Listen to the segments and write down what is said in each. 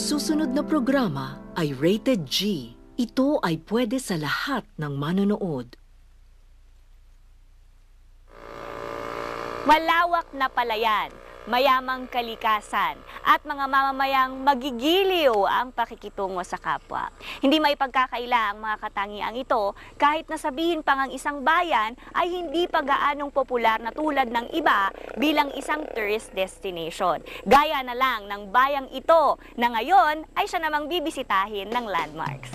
Ang susunod na programa ay rated G. Ito ay pwede sa lahat ng manonood. Malawak na palayan, mayamang kalikasan, at mga mamamayang magigiliw ang pakikitungo sa kapwa. Hindi maipagkakaila ang mga katangiang ito kahit na sabihin pang ang isang bayan ay hindi pa gaanong popular na tulad ng iba bilang isang tourist destination. Gaya na lang ng bayang ito na ngayon ay siya namang bibisitahin ng landmarks.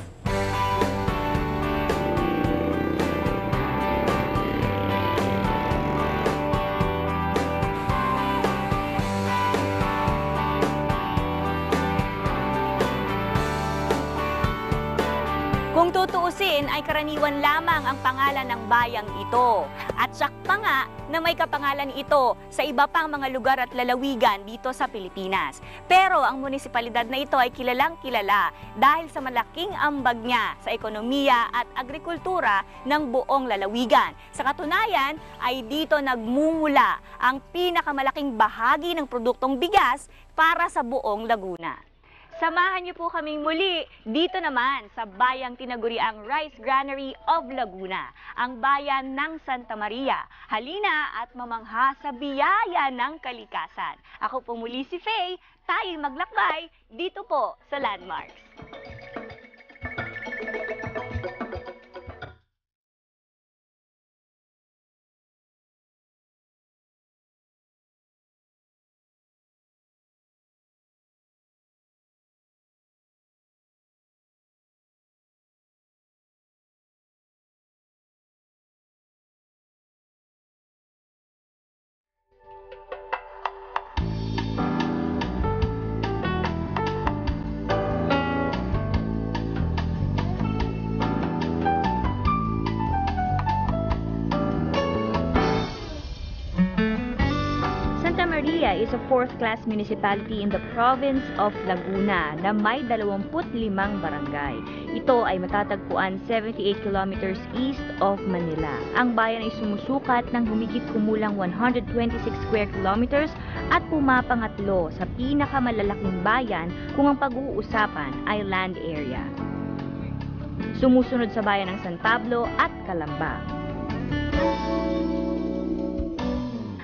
Kung tutuusin ay karaniwan lamang ang pangalan ng bayang ito. At siyak pa nga na may kapangalan ito sa iba pang mga lugar at lalawigan dito sa Pilipinas. Pero ang munisipalidad na ito ay kilalang kilala dahil sa malaking ambag niya sa ekonomiya at agrikultura ng buong lalawigan. Sa katunayan ay dito nagmumula ang pinakamalaking bahagi ng produktong bigas para sa buong Laguna. Samahan niyo po kaming muli dito naman sa bayang tinaguriang Rice Granary of Laguna, ang bayan ng Santa Maria. Halina at mamangha sa biyaya ng kalikasan. Ako po muli si Faye, tayo'y maglakbay dito po sa Landmarks. Santa Maria is a fourth-class municipality in the province of Laguna na may 25 barangay. Ito ay matatagpuan 78 kilometers east of Manila. Ang bayan ay sumusukat ng humigit kumulang 126 square kilometers at pumapangatlo sa pinakamalalaking bayan kung ang pag-uusapan ay land area. Sumusunod sa bayan ng San Pablo at Calamba.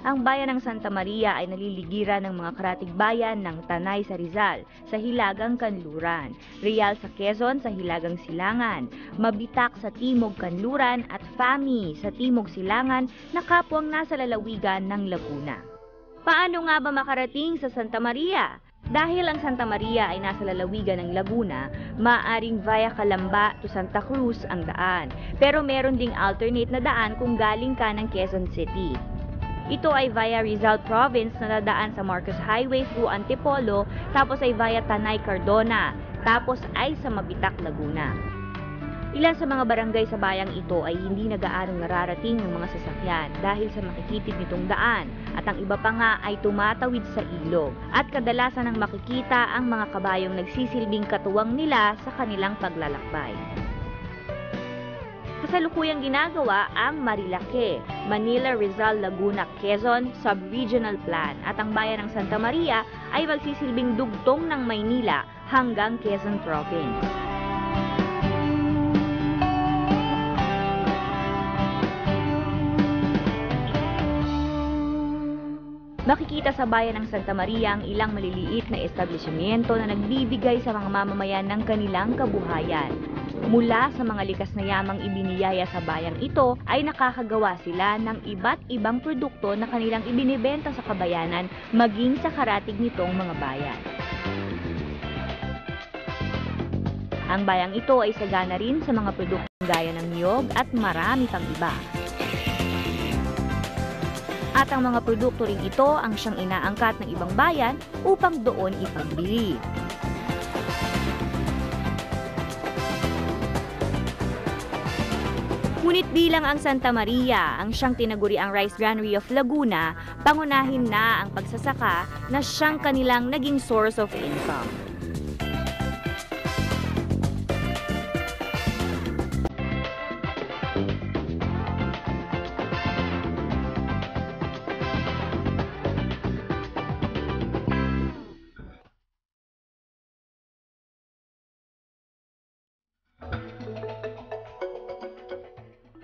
Ang bayan ng Santa Maria ay naliligiran ng mga karatig bayan ng Tanay sa Rizal, sa Hilagang Kanluran, Real sa Quezon sa Hilagang Silangan, Mabitak sa Timog Kanluran at Fami sa Timog Silangan na kapwang nasa lalawigan ng Laguna. Paano nga ba makarating sa Santa Maria? Dahil ang Santa Maria ay nasa lalawigan ng Laguna, maaaring via Calamba to Santa Cruz ang daan. Pero meron ding alternate na daan kung galing ka ng Quezon City. Ito ay via Rizal Province na dadaan sa Marcos Highway through Antipolo, tapos ay via Tanay Cardona, tapos ay sa Mabitak, Laguna. Ilan sa mga barangay sa bayang ito ay hindi na gaanong nararating ng mga sasakyan dahil sa makikitid nitong daan, at ang iba pa nga ay tumatawid sa ilog, at kadalasan ang makikita ang mga kabayong nagsisilbing katuwang nila sa kanilang paglalakbay. Kasalukuyang ginagawa ang Marilake, Manila Rizal Laguna Quezon Sub-Regional Plan, at ang bayan ng Santa Maria ay magsisilbing dugtong ng Maynila hanggang Quezon Province. Makikita sa bayan ng Santa Maria ang ilang maliliit na establishmento na nagbibigay sa mga mamamayan ng kanilang kabuhayan. Mula sa mga likas na yamang ibiniyaya sa bayang ito ay nakakagawa sila ng iba't ibang produkto na kanilang ibinibenta sa kabayanan maging sa karatig nitong mga bayan. Ang bayang ito ay sagana rin sa mga produktong gaya ng niyog at marami pang iba. At ang mga produkto rin ito ang siyang inaangkat ng ibang bayan upang doon ipagbili. Ngunit bilang ang Santa Maria ang siyang tinaguriang Rice Granary of Laguna, pangunahin na ang pagsasaka na siyang kanilang naging source of income.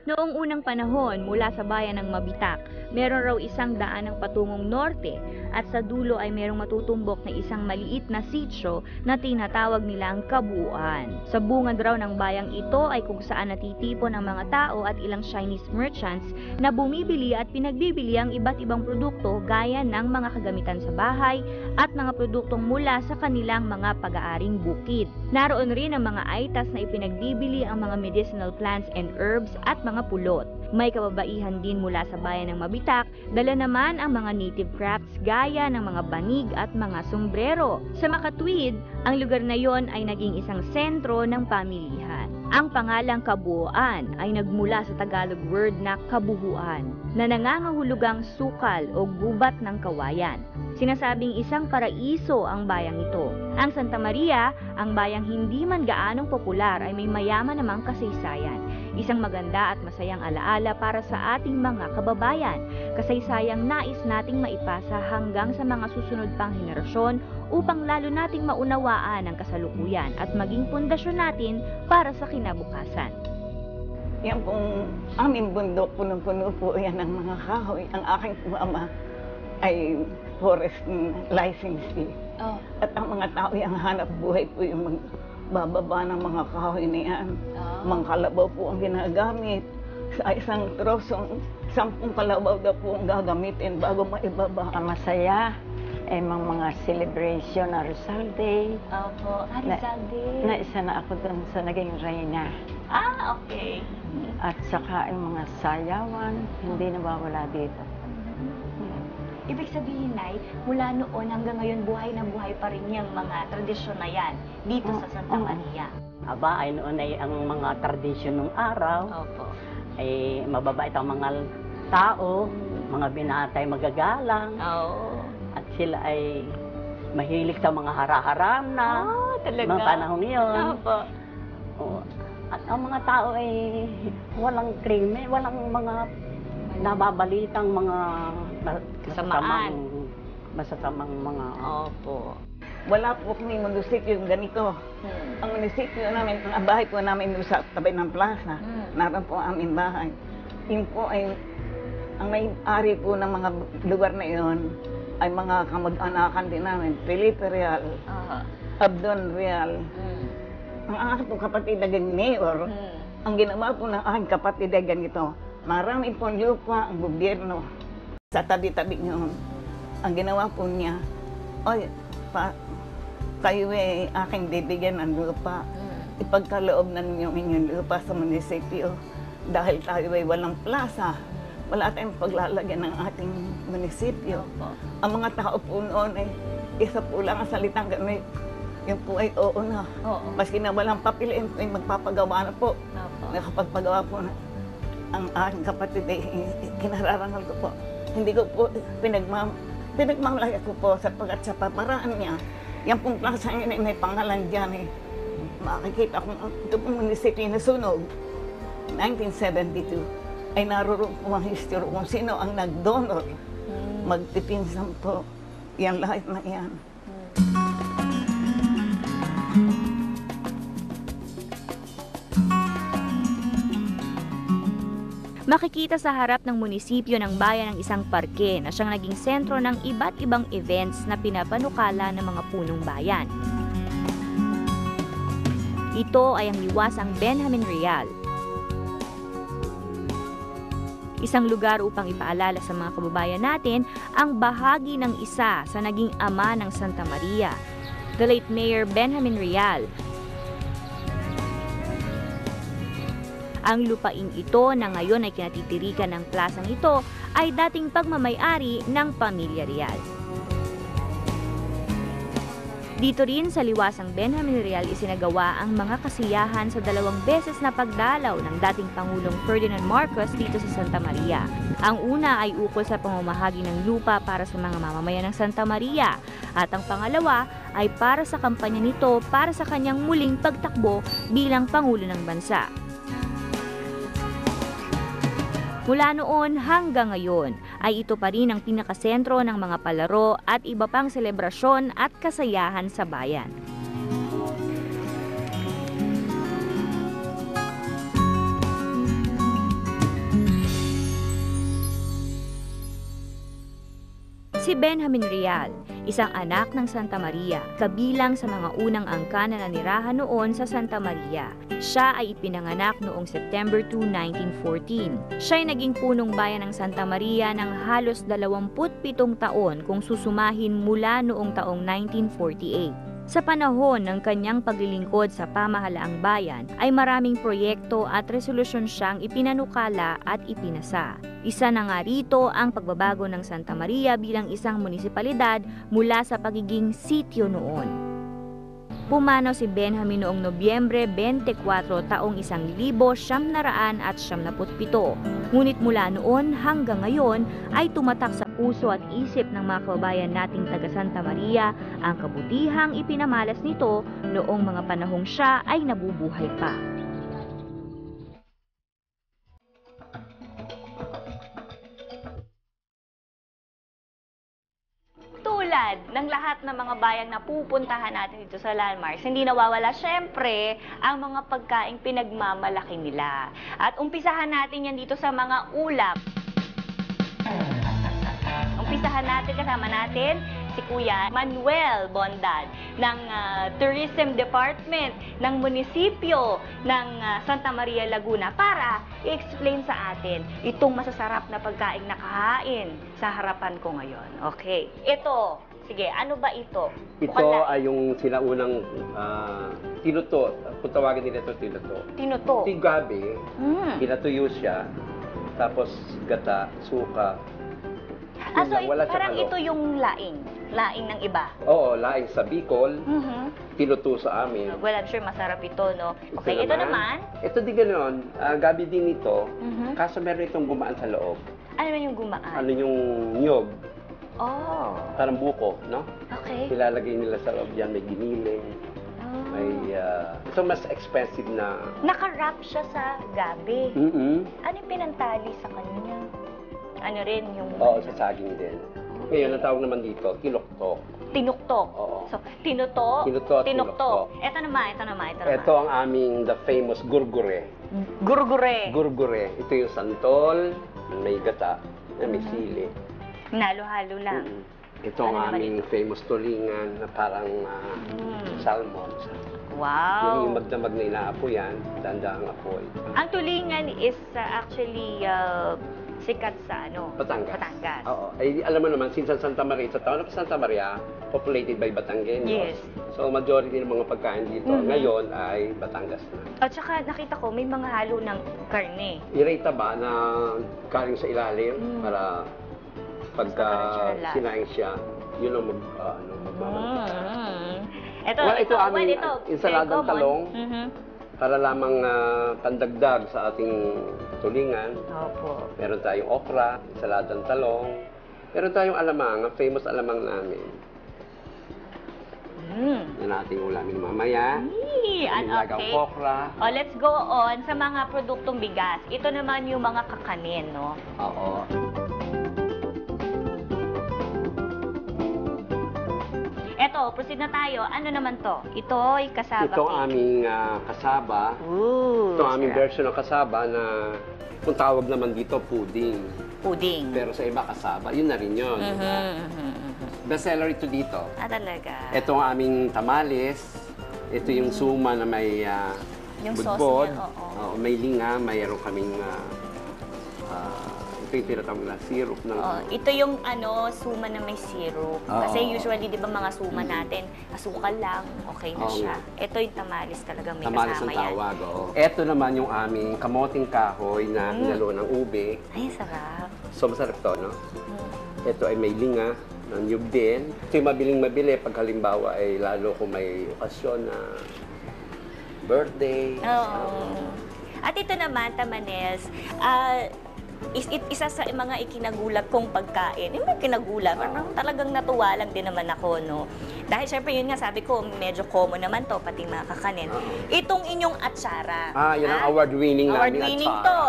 Noong unang panahon, mula sa bayan ng Mabitak, meron raw isang daan ng patungong norte at sa dulo ay merong matutumbok na isang maliit na sitio na tinatawag nilang Kabuuan. Sa bungad raw ng bayang ito ay kung saan natitipon ang mga tao at ilang Chinese merchants na bumibili at pinagbibili ang iba't ibang produkto gaya ng mga kagamitan sa bahay at mga produktong mula sa kanilang mga pag-aaring bukid. Naroon rin ang mga aitas na ipinagbibili ang mga medicinal plants and herbs at mga pulot. May kababaihan din mula sa bayan ng Mabitak, dala naman ang mga native crafts gaya ng mga banig at mga sombrero. Sa makatuwid, ang lugar na yon ay naging isang sentro ng pamilihan. Ang pangalang Kabuuan ay nagmula sa Tagalog word na kabuhuan, na nangangahulugang sukal o gubat ng kawayan. Sinasabing isang paraiso ang bayang ito. Ang Santa Maria, ang bayang hindi man gaanong popular ay may mayaman namang kasaysayan. Isang maganda at masayang alaala para sa ating mga kababayan. Kasaysayang nais nating maipasa hanggang sa mga susunod pang henerasyon upang lalo nating maunawaan ang kasalukuyan at maging pundasyon natin para sa kinabukasan. Yan pong aming bundok, punong-puno po yan ng mga kahoy. Ang aking mama ay forest licensee. Oh. At ang mga tao ang hanap buhay po yung magbababa ng mga kahoy na yan. Mga kalabaw po ang ginagamit. Sa isang trosong, 10 kalabaw na po ang gagamitin bago maibaba. Masaya ay mga celebration na Rizal Day. Opo, Rizal Day. Naisa na ako doon sa naging reyna. Okay. At saka yung mga sayawan, hindi nawawala dito. Ibig sabihin, Nay, mula noon hanggang ngayon buhay na buhay pa rin yung mga tradisyon na yan dito sa Santa Maria. Aba, ay noon ay ang mga tradisyon ng araw, Opo. ay mababait ang mga tao, mga binatay magagalang, Oo. at sila ay mahilig sa mga hara-haram na talaga? mga panahon yun. Opo. Oo. At ang mga tao ay walang krimen, walang mga nababalitang mga masasamang mga... Opo. Wala po kami munisipyo yung ganito. Ang munisipyo namin, ang bahay po namin doon sa tabi ng plaza. Naroon po ang aming bahay. Yun po ay, ang may-ari po ng mga lugar na iyon ay mga kamag-anakan din namin. Felipe Real, Abdon Real. Ang aking po kapatid naging mayor, ang ginawa po ng aking kapatid ay ganito. Marami pong lupa ang gobyerno sa tabi-tabi niyo. Ang ginawa po niya, oy, kayo ay aking bibigyan ng lupa. Ipagkaloob na ninyo inyong lupa sa munisipyo. Dahil tayo ay walang plaza, wala tayong paglalagyan ng ating munisipyo. Ang mga tao po noon ay isa po lang ang salitang gamit. Yung po ay oo na. Maski na walang papel, ay magpapagawa na po. Nakapagpagawa po na. Ang aking kapatid ay kinararangal ko po. Hindi ko po pinagmamalaki ko po sapagkat sa paparaan niya. Yan pong plaza niya may pangalan dyan eh. Makikita kung ito pong munisipyo na sunog, 1972, ay naroon po ang history kung sino ang nag-donor. Magpipinsan po. Yan lahat na yan. Makikita sa harap ng munisipyo ng bayan ng isang parke na siyang naging sentro ng iba't ibang events na pinapanukala ng mga punong bayan. Ito ay ang liwasang Benjamin Real. Isang lugar upang ipaalala sa mga kababayan natin ang bahagi ng isa sa naging ama ng Santa Maria, the late Mayor Benjamin Real. Ang lupaing ito na ngayon ay kinatitirikan ng plasang ito ay dating pagmamay-ari ng Pamilya Real. Dito rin sa liwasang Benjamin Real isinagawa ang mga kasiyahan sa 2 beses na pagdalaw ng dating Pangulong Ferdinand Marcos dito sa Santa Maria. Ang una ay ukol sa pamamahagi ng lupa para sa mga mamamayan ng Santa Maria at ang pangalawa ay para sa kampanya nito para sa kanyang muling pagtakbo bilang Pangulo ng Bansa. Mula noon hanggang ngayon ay ito pa rin ang pinakasentro ng mga palaro at iba pang selebrasyon at kasayahan sa bayan. Si Benjamin Real, isang anak ng Santa Maria, kabilang sa mga unang angka na nanirahan noon sa Santa Maria. Siya ay ipinanganak noong September 2, 1914. Siya ay naging punong bayan ng Santa Maria ng halos 27 taon kung susumahin mula noong taong 1948. Sa panahon ng kanyang paglilingkod sa pamahalaang bayan ay maraming proyekto at resolusyon siyang ipinanukala at ipinasa. Isa na nga rito ang pagbabago ng Santa Maria bilang isang munisipalidad mula sa pagiging sitio noon. Pumanaw si Benjamin noong Nobyembre 24 taong 1997. Ngunit mula noon hanggang ngayon ay tumatak sa puso at isip ng mga kababayan nating taga Santa Maria ang kabutihang ipinamalas nito noong mga panahong siya ay nabubuhay pa. Tulad ng lahat ng mga bayang napupuntahan natin dito sa landmarks, hindi nawawala syempre ang mga pagkaing pinagmamalaki nila. At umpisahan natin yan dito sa mga ulap. Umpisahan natin, kasama natin si Kuya Manuel Bondad ng Tourism Department ng munisipyo ng Santa Maria, Laguna para i-explain sa atin itong masasarap na pagkaing nakahain sa harapan ko ngayon. Okay. Ito, sige, ano ba ito? Ito ay yung sinaunang tinuto. Kung tawagin nila ito, tinuto. Tinuto. Ito yung gabi, pinatuyo siya, tapos gata, suka. So Wala parang siyang ito yung laing. Laing ng iba. Oo, laing sa Bicol, tinuto sa amin. Well, I'm sure masarap ito, no? Okay, ito naman. Ito din ganoon, gabi din ito, kaso meron itong gumaan sa loob. Ano naman yung gumaan? Ano yung nyog, Oh, parang buko, no? okay. Ilalagay nila sa loob yan, may giniling, may, ito mas expensive na. Naka-wrap siya sa gabi. Ano yung pinantali sa kanya? Ano rin yung... Oo, sa saging din. Ngayon, ang tawag naman dito, tinuktok. Tinuktok. Oo. So, tinuto, Tinuto at tinuktok. tinuktok. Ito naman. Ito ang aming the famous gurgure. Gurgure. Gurgure. Ito yung santol, may gata, na may sili. Halo-halo lang. Ito ang Ano naman aming famous tulingan na parang salmon. Wow. Yung magdamag na inaapo yan, dandaang apoy. Ang tulingan is actually sikat sa Batangas. Batangas. Oo. Ay, alam mo naman, since Santa Maria, sa town of Santa Maria, populated by Batangueños. Yes. So, majority ng mga pagkain dito ngayon ay Batangas na. At saka nakita ko may mga halo ng karne. Ireta ba na galing sa ilalim para pagka sinaing siya, yun ang magmamalaki. Ito aming ito, insaladang very common. talong. Para lamang pandagdag sa ating tulingan. Opo. Meron tayong okra, insaladang talong. Meron tayong alamang, ang famous alamang namin. Yan ating ulamin mamaya. Okay. Okra. Oh, let's go on sa mga produktong bigas. Ito naman yung mga kakanin, no? Oo. Eto, proceed na tayo. Ano naman to? Ito ay kasaba Ito ang aming kasaba. Ito ang aming version ng kasaba na kung tawag naman dito, pudding. Pudding. Pero sa iba, kasaba. Yun na rin yun. Bestseller ito dito. Talaga. Ito ang aming tamales. Ito yung suma na may Yung sauce budbod. niya, oo. May linga. Mayroon kaming ito yung tinatawag na syrup ng... Ito yung suma na may syrup. Kasi usually, di ba mga suma natin, asukal lang, okay na siya. Ito yung tamales talagang may tamales kasama ang yan. tawag, oo. Ito naman yung aming kamoting kahoy na hinalo ng ube. Ay, sarap. So, masarap to, no? Ito ay may linga ng nyug din. Ito yung mabiling-mabili pag halimbawa ay lalo kung may okasyon na birthday. Oo. At ito naman, Tamanels, isa sa mga ikinagulat kong pagkain. Yung kinagulat, parang talagang natuwa lang din naman ako, no? Dahil syempre yun nga, sabi ko, medyo common naman to, pati mga kakanin. Itong inyong atsara. Yan ang award-winning namin Award-winning atsara. to.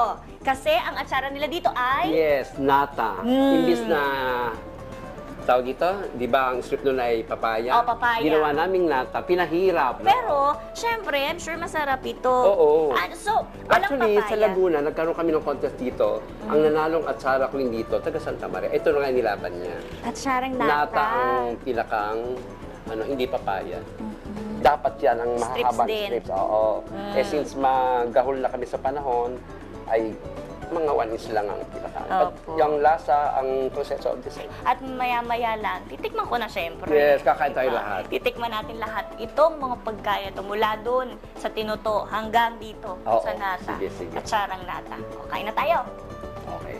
Kasi ang atsara nila dito ay... Yes, nata. Imbis na tawag dito, di ba ang script nun ay papaya? Oh, papaya. Ginawa naming nata, pinahirap. Pero, syempre, I'm sure masarap ito. Oo. So, walang Actually, papaya. sa Laguna, nagkaroon kami ng contest dito. Ang nanalong atsara ko dito, taga Santa Maria. Ito na nga yung nilaban niya. At syarang Nata ang pinakang, hindi papaya. Dapat yan ang Strips mahahabang din. strips. Oo. Eh, since magahol na kami sa panahon, ay mga 1 inch lang ang pinakang. But Opo. yung lasa, ang proseso of design. At maya-maya lang, titikman ko na syempre. Yes, kakain tayo Diba? lahat. Titikman natin lahat. Itong mga pagkain ito, mula doon sa tinuto hanggang dito Oo, sa nata. sige, sige. At syarang nata. O, kain na tayo. Okay.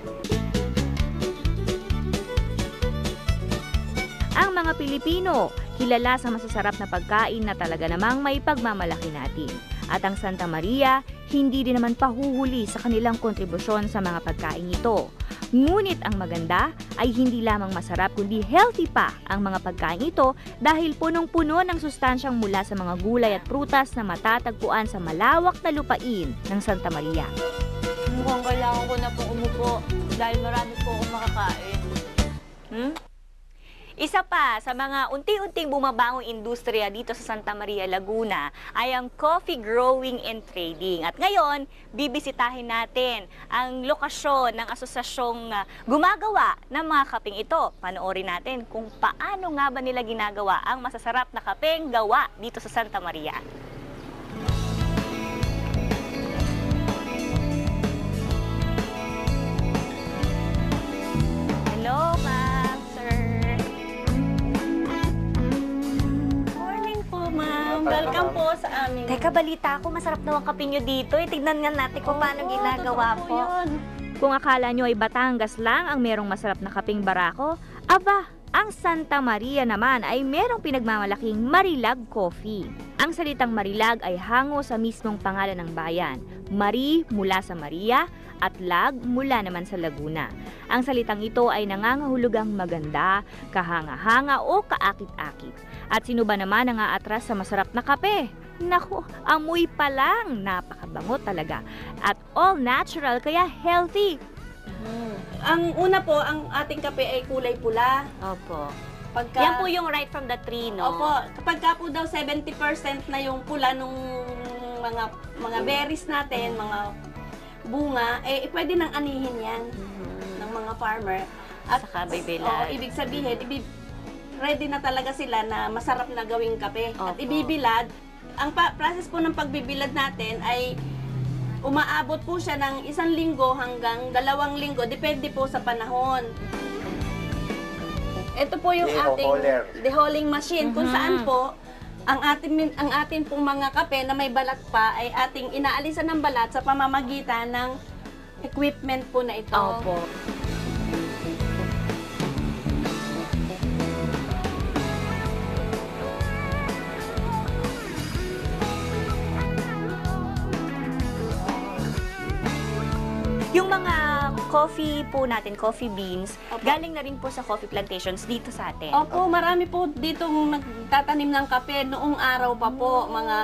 Ang mga Pilipino, kilala sa masasarap na pagkain na talaga namang may pagmamalaki natin. At ang Santa Maria, hindi din naman pahuhuli sa kanilang kontribusyon sa mga pagkain ito. Ngunit ang maganda ay hindi lamang masarap kundi healthy pa ang mga pagkain ito dahil punong-puno ng sustansyang mula sa mga gulay at prutas na matatagpuan sa malawak na lupain ng Santa Maria. Mukhang kailangan ko na pong umupo dahil marami po akong makakain. Isa pa sa mga unti-unting bumabangong industriya dito sa Santa Maria, Laguna ay ang coffee growing and trading. At ngayon, bibisitahin natin ang lokasyon ng asosasyong gumagawa ng mga kapeng ito. Panoorin natin kung paano nga ba nila ginagawa ang masasarap na kapeng gawa dito sa Santa Maria. Hello, ma'am, sir. Morning po, ma'am. Welcome po sa amin. Teka, balita ko, masarap daw ang kape nyo dito. Tignan nga natin kung paano ginagawa po. Kung akala nyo ay Batangas lang ang merong masarap na kapeng barako, aba, ang Santa Maria naman ay merong pinagmamalaking Marilag Coffee. Ang salitang Marilag ay hango sa mismong pangalan ng bayan. Mari mula sa Maria at lag mula naman sa Laguna. Ang salitang ito ay nangangahulugang maganda, kahanga-hanga o kaakit-akit. At sino ba naman ang aatras sa masarap na kape? Naku, amoy pa lang, napakabango talaga. At all natural kaya healthy. Ang una po, ang ating kape ay kulay pula. Opo. Pagka, Yan po yung right from the tree, no? Opo, kapag ka po daw 70% na yung pula nung mga berries natin, mga bunga, eh pwede nang anihin yan ng mga farmer. At Saka bibilad. ibig sabihin, ready na talaga sila na masarap na gawing kape. At Opo. ibibilad, ang process po ng pagbibilad natin ay umaabot po siya ng 1 linggo hanggang 2 linggo, depende po sa panahon. Ito po yung ating deholling machine kung saan po ang atin pong mga kape na may balat pa ay ating inaalisan ng balat sa pamamagitan ng equipment po na ito. Opo. Yung mga coffee po natin, coffee beans, Opo. galing na rin po sa coffee plantations dito sa atin. Opo, marami po ditong nagtatanim ng kape noong araw pa po, mga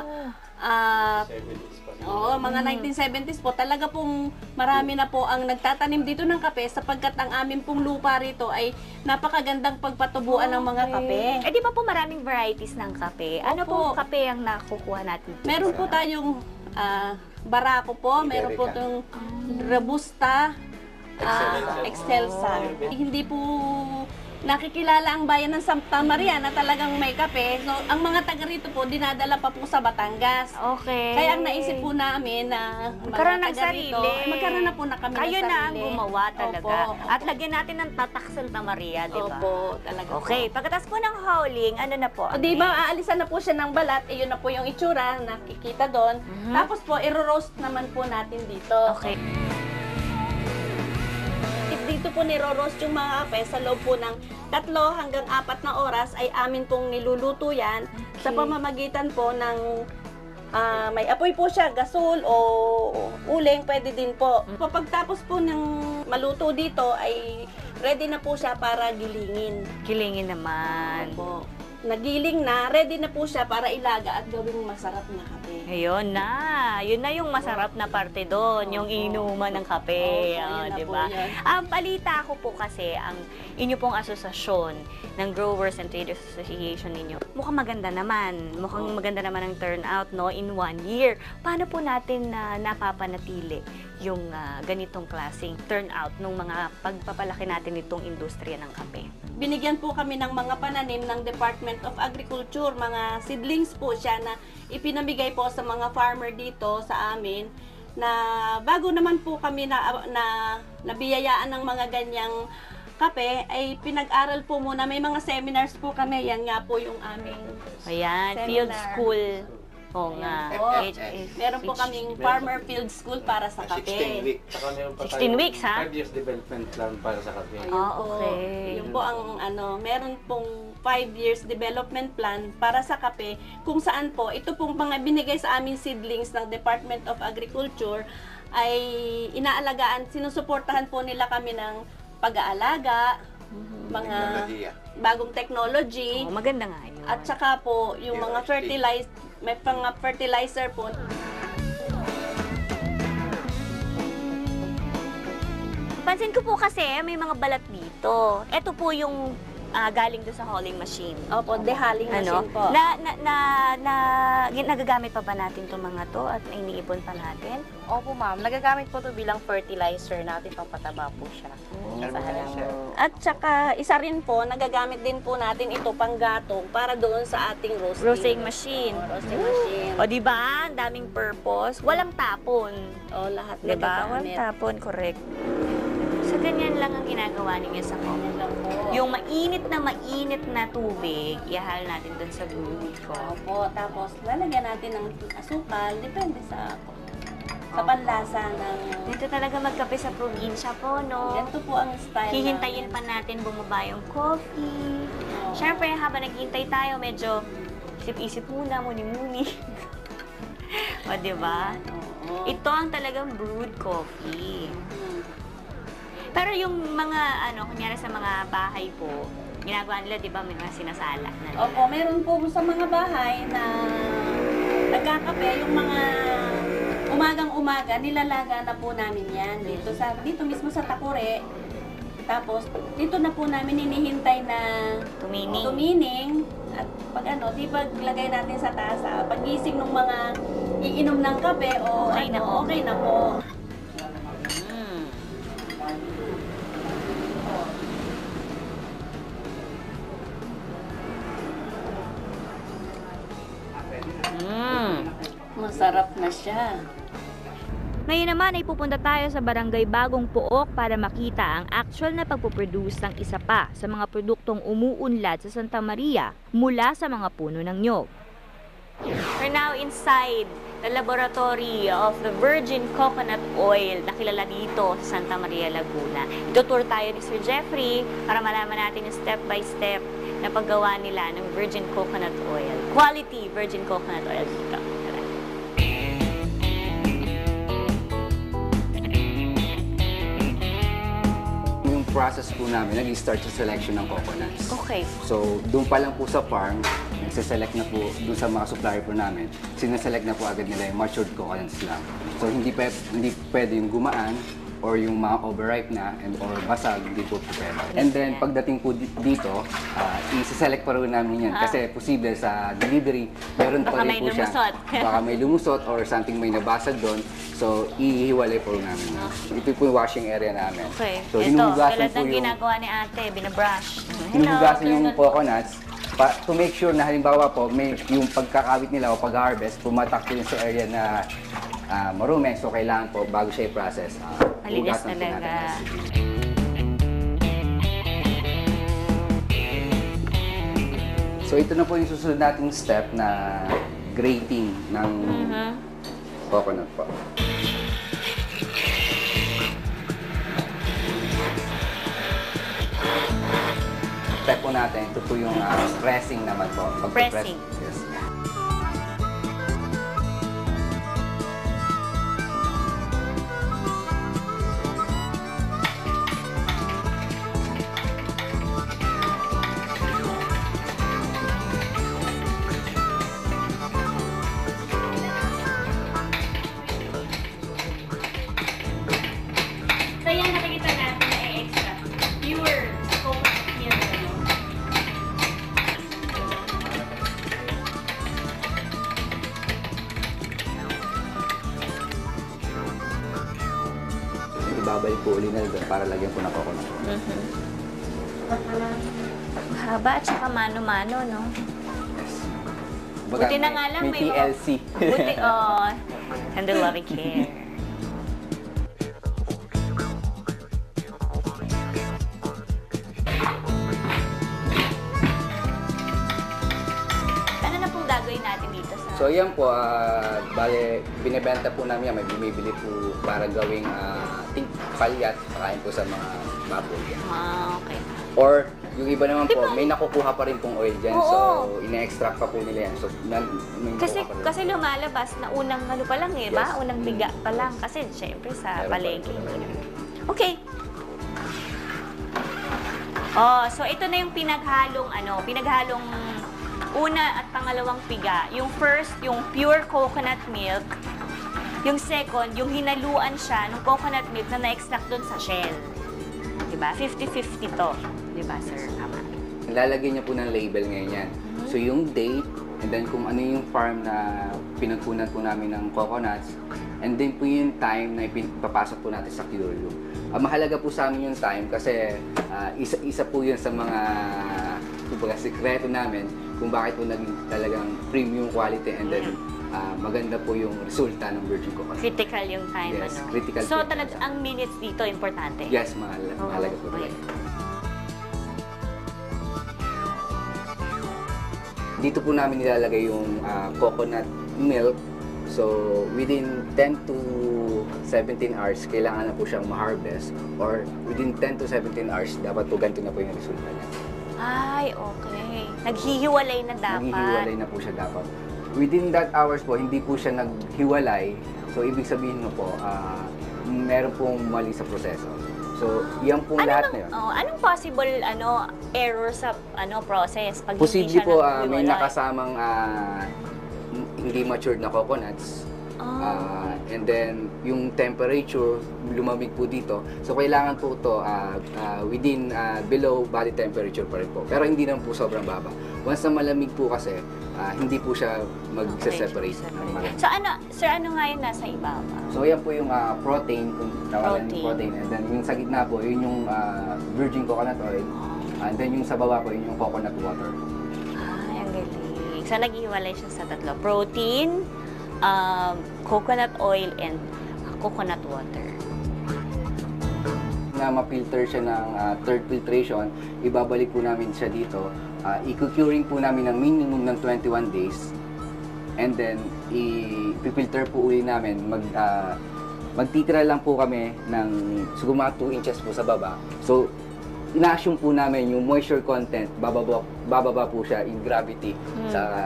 mga 1970s po. Talaga pong marami na po ang nagtatanim dito ng kape sapagkat ang amin pong lupa rito ay napakagandang pagpatubuan ng mga kape. Eh di ba po maraming varieties ng kape? Ano Opo. po kape ang nakukuha natin? Meron po tayong barako po, meron po itong Robusta, Excelsa. Hindi po nakikilala ang bayan ng Santa Maria na talagang may kape. So, ang mga taga rito po, dinadala pa po sa Batangas. Okay. Kaya ang naisip po namin na magkaroon ng taga rito, sarili. magkaroon na po na kami Kayo ng na ang sarili. gumawa talaga. Opo, At lagyan natin ng tatak Santa Maria, di ba? Opo, talaga Okay, pagkatapos po ng howling, ano na po? O, di ba, aalisan na po siya ng balat, eh, yun na po yung itsura, nakikita doon. Tapos po, i-roast naman po natin dito. Okay. Dito po niro-roast yung mga kape sa loob po ng 3 hanggang 4 na oras ay amin pong niluluto yan sa pamamagitan po ng may apoy po siya, gasol o uling, pwede din po. Pagtapos po ng maluto dito ay ready na po siya para gilingin. Kilingin naman. Po. nagiling na, ready na po siya para ilaga at gawing masarap na kape. Ayun na. Yun na yung masarap na parte doon, yung inuman ng kape. Opo, yun na Di po ba? yun. Ang balita ko po kasi, ang inyo pong asosasyon ng Growers and Traders Association ninyo, mukhang maganda naman. Mukhang maganda naman ang turnout, no, in 1 year. Paano po natin napapanatili yung ganitong klaseng turnout ng mga pagpapalaki natin itong industriya ng kape? Binigyan po kami ng mga pananim ng Department of Agriculture, mga seedlings po siya na ipinamigay po sa mga farmer dito sa amin, na bago naman po kami nabiyayaan ng mga ganyang kape, ay pinag-aral po muna. May mga seminars po kami. Yan nga po yung aming Ayan, seminar. field school. Oo nga. po. Meron po kaming farmer field school para sa 16 kape. weeks. Saka meron pa 16 weeks, ha? 5 years development plan para sa kape. Ayun Ah, po. okay. Yun po ang meron pong 5 years development plan para sa kape, kung saan po ito pong mga binigay sa aming seedlings ng Department of Agriculture ay inaalagaan, sinusuportahan po nila kami ng pag-aalaga, mga bagong technology, Oo, maganda nga yun. at saka po yung mga may mga fertilizer po. Pansin ko po kasi may mga balat dito. Ito po yung galing doon sa hulling machine. Opo, dehaling Ano? machine po. Nagagamit pa ba natin itong mga to at iniipon pa natin? Opo ma'am, nagagamit po ito bilang fertilizer natin, papataba po siya sa halaman. At saka isa rin po, nagagamit din po natin ito panggatong para doon sa ating Roasting machine. Roasting machine. O di ba? Ang daming purpose. Walang tapon. O lahat Di ba? Walang nagagamit. tapon, correct. So, ganyan lang ang ginagawa ninyo sa coffee. Yung mainit na tubig, ihal natin dun sa brewing ko. Opo, tapos lalagyan natin ng asukal, depende sa panlasa ng... Dito talaga magkape sa probinsya po, no? Ganito po ang style Hihintayin namin. pa natin bumaba yung coffee. Siyempre, habang naghihintay tayo, medyo isip-isip muna, muni-muni. O, diba? Oo. Ito ang talagang brewed coffee. Pero yung mga, kunyari sa mga bahay po, ginagawa nila, di ba, may mga sinasala na nila. Opo, meron po sa mga bahay na nagkakape, yung mga umagang-umaga, nilalaga na po namin yan dito mismo sa Takure. Tapos, dito na po namin hinihintay na tumining. At pag di paglagay natin sa tasa, paggising ng mga iinom ng kape, okay na po. Masarap na siya. Ngayon naman ay pupunta tayo sa Barangay Bagong Pook para makita ang actual na pagpuproduce ng isa pa sa mga produktong umuunlad sa Santa Maria mula sa mga puno ng nyog. We're now inside the laboratory of the virgin coconut oil na kilala dito sa Santa Maria, Laguna. Itutour tayo ni Sir Jeffrey para malaman natin yung step-by-step na paggawa nila ng virgin coconut oil. Quality virgin coconut oil dito. Tara. Yung process po namin, nag-start sa selection ng coconuts. Okay. So, doon pa lang po sa farm, nagsiselect na po doon sa mga supplier po namin, sineselect na po agad nila yung matured coconuts lang. So, hindi pwede yung gumaan or yung mga overripe na or basag, hindi po pwede. And then, pagdating po dito, i-select pa rin namin yan. Kasi posible sa delivery, meron pa rin po siya. Baka may lumusot or something may nabasag doon. So, ihiwalay po namin. Ito po yung washing area namin. Okay. So, Ito, hinuhugasan tulad po ng yung... ginagawa ni ate, binabrush. Hinuhugasan yung coconuts to make sure na halimbawa po, may yung pagkakawit nila o pag-harvest, pumatak po yun sa area na marumi. So, kailangan po, bago siya i-process, Malinis hugasan po talaga. natin. So, ito na po yung susunod nating step na grating ng coconut po. Step po natin, ito po yung pressing naman po. Pressing. Yes. po uli nila doon para lagyan po ng coconut. Haba at saka mano-mano, no? Yes. Buti na nga lang may TLC. Buti, oh. Handle loving care. Ano na pong gagawin natin dito sa... So yan po, bale, binibenta po namin yan. May bumibili po para gawing palyat, pakain po sa mga baboy. Okay. Or yung iba naman po, may nakukuha pa rin pong oil dyan. Oo. So, ine-extract pa po nila yan. So, may Kasi nakukuha pa rin. kasi lumalabas na unang ano pa lang eh, ba? Yes. Unang biga pa lang. Kasi syempre sa Meron pa rin palengke. po. Okay. Oh, so ito na yung pinaghalong una at pangalawang piga. Yung first, yung pure coconut milk. Yung second, yung hinaluan siya ng coconut milk na na-extract doon sa shell. Diba? 50-50 to. Diba, sir? Tama. Lalagyan niya po ng label ngayon yan. So, yung date, and then kung ano yung farm na pinagkunan po namin ng coconuts, and then po yung time na ipapasok po natin sa cure room. Mahalaga po sa amin yung time kasi isa po yun sa mga sikreto namin kung bakit po naging talagang premium quality and then maganda po yung resulta ng virgin coconut. Critical yung time, Yes, ano? critical So, po yung talaga, time. ang minutes dito, importante? Yes, mahalaga po Okay. talaga. Dito po namin nilalagay yung coconut milk. So, within 10 to 17 hours, kailangan na po siyang ma-harvest. Or within 10 to 17 hours, dapat po ganito na po yung resulta niya. Ay, okay. Naghihiwalay na dapat. Naghihiwalay na po siya dapat. Within that hours po, hindi po siya naghiwalay. So, ibig sabihin mo po, meron pong mali sa proseso. So, yan pong lahat na yun. Anong possible error sa process pag hindi Posible siya po, naghihiwalay? may nakasamang hindi matured na coconuts. And then, yung temperature, lumamig po dito. So, kailangan po ito within below body temperature pa rin po. Pero hindi naman po sobrang baba. Once na malamig po kasi, hindi po siya mag-separate. So, sir, ano nga yung nasa ibaba? So, yan po yung protein, kung tawagan yung protein. And then, yung sa gitna po, yun yung virgin coconut oil. And then, yung sa baba po, yun yung coconut water. Ay, ang galing. So, naghihiwalay siya sa tatlo. Protein, coconut oil, and coconut water. Na ma-filter siya ng third filtration, ibabalik po namin siya dito. I-curing po namin ng minimum ng 21 days. And then, i-filter po uli namin. Magtitira lang po kami ng siguro mga 2 inches po sa baba. So, ina-assume po namin yung moisture content, bababa po siya in gravity.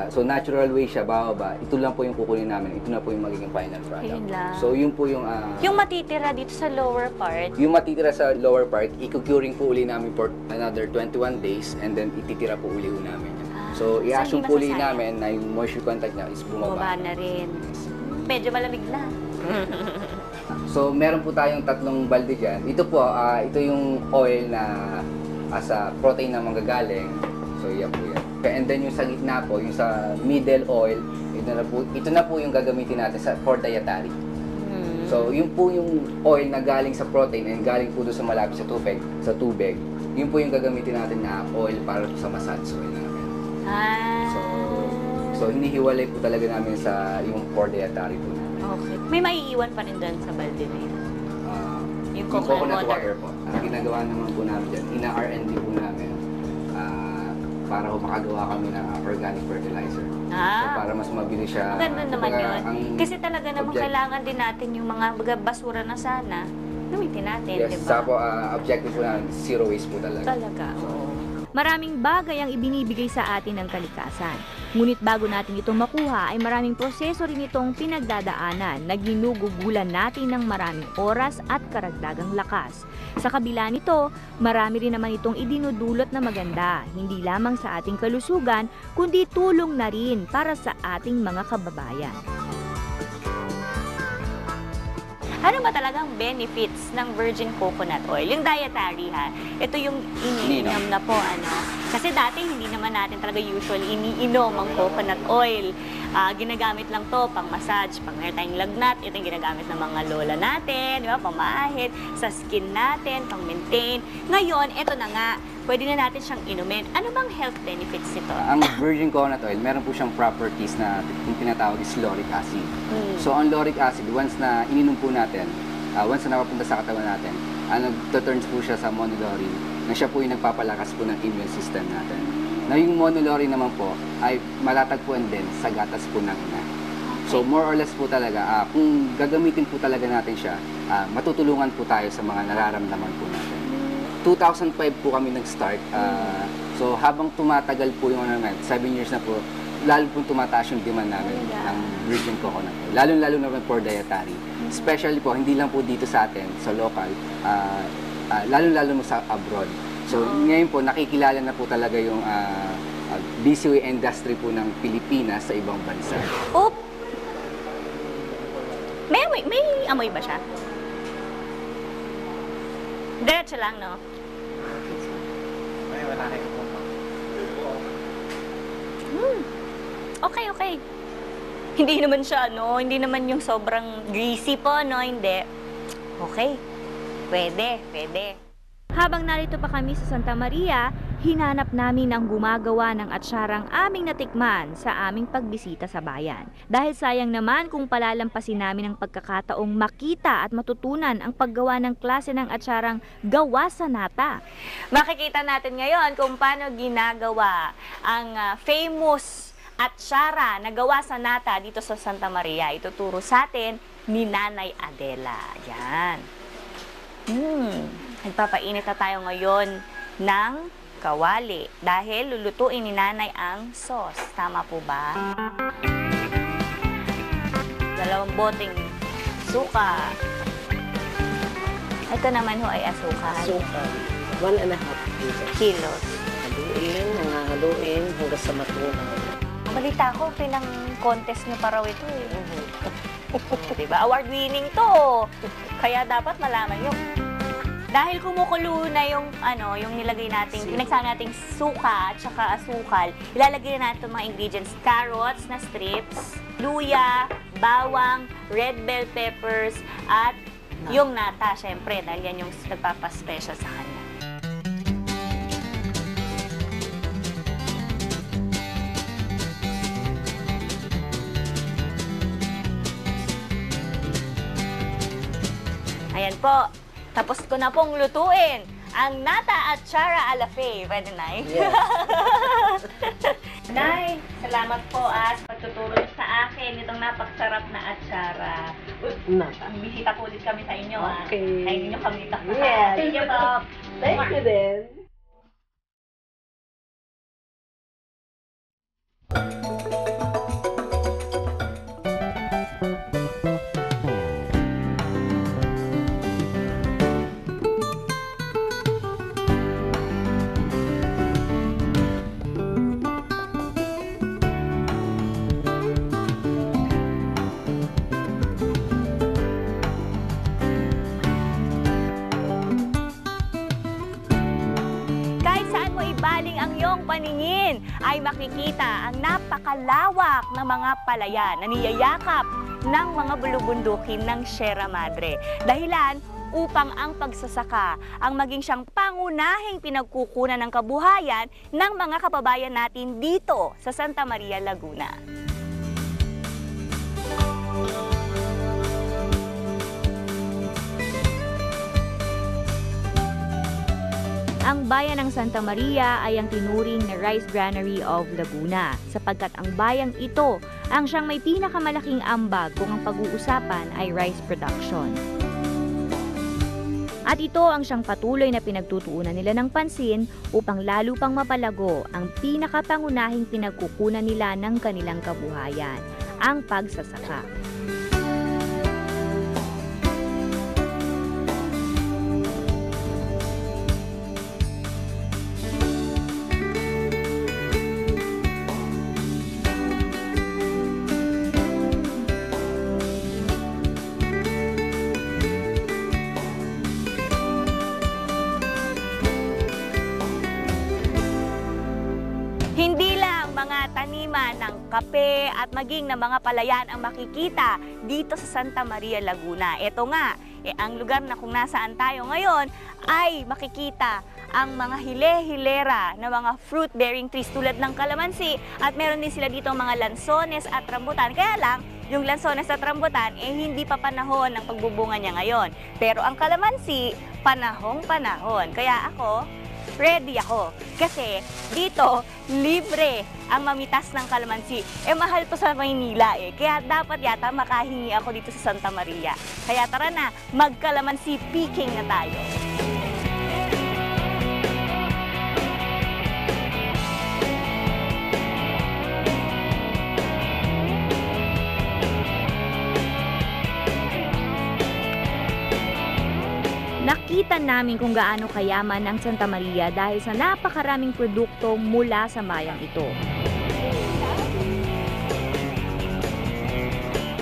So, natural way siya, bababa. Ito lang po yung kukunin namin. Ito na po yung magiging final product. Yun lang. So, yun po yung... yung matitira dito sa lower part, yung matitira sa lower part, i-curing po uli namin for another 21 days and then ititira po uli namin. So, i-assume po uli namin na yung moisture content niya is bumaba. na rin. Medyo malamig na. So, meron po tayong 3 balde dyan. Ito po, ito yung oil na sa protein na manggagaling. So, yan po yan. And then yung sa gitna po, yung sa middle oil, ito na po yung gagamitin natin for dietary. So, yun po yung oil na galing sa protein and galing po doon sa malapit sa tubig. Yun po yung gagamitin natin na oil para sa massage oil namin. So, hinihiwalay po talaga namin sa yung for dietary po namin. Okay. May maiiwan pa rin doon sa balde na yun. Yung coconut water po. Ang ginagawa naman po namin dyan, ina-R&D po namin para makagawa kami ng organic fertilizer. So, para mas mabilis siya. Maganda naman yun. Kasi talaga naman kailangan din natin yung mga basura na sana. Gamitin natin, yes, diba? Sa po, objective po namin, zero waste po talaga. Talaga, oo. Maraming bagay ang ibinibigay sa atin ng kalikasan. Ngunit bago natin itong makuha ay maraming proseso rin itong pinagdadaanan na ginugugulan natin ng maraming oras at karagdagang lakas. Sa kabila nito, marami rin naman itong idinudulot na maganda, hindi lamang sa ating kalusugan, kundi tulong na rin para sa ating mga kababayan. Ano ba talagang benefits ng virgin coconut oil? Yung dietary ha. Ito yung iniinom na po, Kasi dati hindi naman natin talaga usually iniinom ang coconut oil. Ginagamit lang to pang massage, pang meron tayong lagnat, ito yung ginagamit ng mga lola natin, di ba? Pamahid, sa skin natin, pang maintain. Ngayon, ito na nga, pwede na natin siyang inumin. Ano bang health benefits nito? Ang virgin coconut oil, meron po siyang properties na yung tinatawag is lauric acid. So ang lauric acid, once na ininom po natin, once na napapunta sa katawan natin, nagtuturns po siya sa monolaurin, na siya po yung nagpapalakas po ng immune system natin. Na yung monolaurin naman po ay matatagpuan din sa gatas po ng ina. So more or less po talaga, kung gagamitin po talaga natin siya, matutulungan po tayo sa mga nararamdaman po natin. 2005 po kami nag-start. So habang tumatagal po yung 7 years na po, lalo po tumataas yung demand namin ng virgin coconut oil. Lalo-lalo naman for dietary. Especially po, hindi lang po dito sa atin, sa local, lalo-lalo sa abroad. So ngayon po, nakikilala na po talaga yung BCOA industry po ng Pilipinas sa ibang bansa. Oop! May amoy ba siya? Diretso lang, no? Ay, wala kayo po. Okay. Hindi naman siya, no? Hindi naman yung sobrang greasy po, no? Hindi. Okay. Pwede. Habang narito pa kami sa Santa Maria, hinanap namin ang gumagawa ng atsyarang aming natikman sa aming pagbisita sa bayan. Dahil sayang naman kung palalampasin namin ang pagkakataong makita at matutunan ang paggawa ng klase ng atsyarang gawa sa nata. Makikita natin ngayon kung paano ginagawa ang famous atsyara na gawa sa nata dito sa Santa Maria. Ituturo sa atin ni Nanay Adela. Yan. Nagpapainit na tayo ngayon ng kawali dahil lulutuin ni Nanay ang sauce. Tama po ba? 2 boteng suka. Ito naman ho ay asukal. Asukal. 1.5 kilos. Haluin hanggang sa matunaw. Balita ko, pinang-contest niyo pa raw ito eh. Diba? Award-winning to. Kaya dapat malaman nyo. Dahil kumukulo na yung nilagay nating, pinagsama nating suka at saka asukal, ilalagay na natin mga ingredients, carrots na strips, luya, bawang, red bell peppers, at yung nata, syempre, dahil yan yung nagpapaspecial sa kanya. Ayan po. Tapos ko na pong lutuin ang nata atsyara ala Faye. Pwede, Nay? Yes. Nay, salamat po sa pagtuturo sa akin itong napakasarap na atsyara. Nata. Bisita po ulit kami sa inyo. Okay. Ay, ninyo kami takpa. Yes. Thank you po. Thank you din. Baling ang iyong paningin ay makikita ang napakalawak na mga palayan na niyayakap ng mga bulubundukin ng Sierra Madre. Dahilan upang ang pagsasaka ang maging siyang pangunahing pinagkukunan ng kabuhayan ng mga kababayan natin dito sa Santa Maria, Laguna. Ang bayan ng Santa Maria ay ang tinuring na Rice Granary of Laguna sapagkat ang bayang ito ang siyang may pinakamalaking ambag kung ang pag-uusapan ay rice production. At ito ang siyang patuloy na pinagtutuunan nila ng pansin upang lalo pang mapalago ang pinakapangunahing pinagkukunan nila ng kanilang kabuhayan, ang pagsasaka. Hindi lang mga taniman ng kape at maging ng mga palayan ang makikita dito sa Santa Maria, Laguna. Ito nga, ang lugar na kung nasaan tayo ngayon ay makikita ang mga hile-hilera na mga fruit-bearing trees tulad ng kalamansi at meron din sila dito mga lansones at rambutan. Kaya lang, yung lansones at rambutan hindi pa panahon ng pagbubunga niya ngayon. Pero ang kalamansi, panahong-panahon. Kaya ako, ready ako. Kasi dito, libre ang mamitas ng kalamansi. Mahal to sa Maynila Kaya dapat yata makahingi ako dito sa Santa Maria. Kaya tara na, magkalamansi picking na tayo. Nakita namin kung gaano kayaman ang Santa Maria dahil sa napakaraming produkto mula sa bayang ito.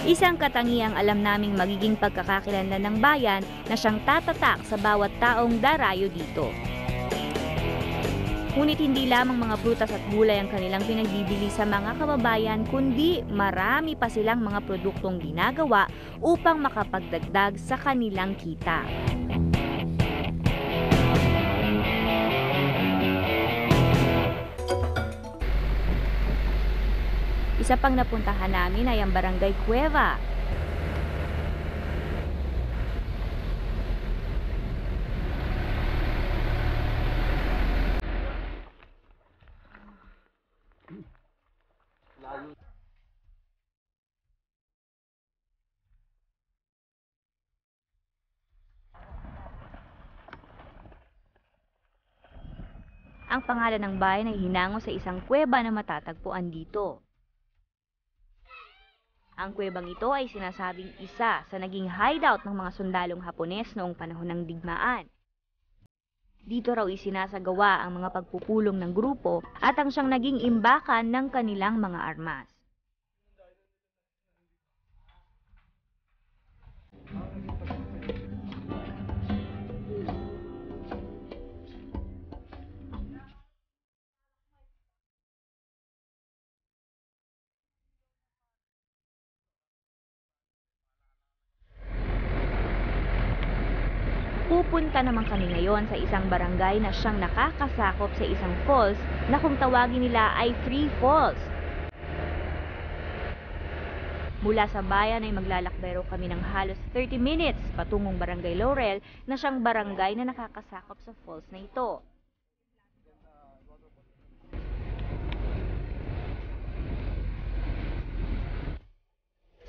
Isang katangiang alam naming magiging pagkakakilanlan ng bayan na siyang tatatak sa bawat taong darayo dito. Ngunit hindi lamang mga prutas at gulay ang kanilang pinagbibili sa mga kababayan, kundi marami pa silang mga produktong ginagawa upang makapagdagdag sa kanilang kita. Isa pang napuntahan namin ay ang Barangay Cueva. Ang pangalan ng bayan ay hinango sa isang kuweba na matatagpuan dito. Ang kuwebang ito ay sinasabing isa sa naging hideout ng mga sundalong Hapones noong panahon ng digmaan. Dito raw isinasagawa ang mga pagpupulong ng grupo at ang siyang naging imbakan ng kanilang mga armas. Pupunta naman kami ngayon sa isang barangay na siyang nakakasakop sa isang falls na kung tawagin nila ay Three Falls. Mula sa bayan ay maglalakbay kami ng halos 30 minutes patungong Barangay Laurel na siyang barangay na nakakasakop sa falls na ito.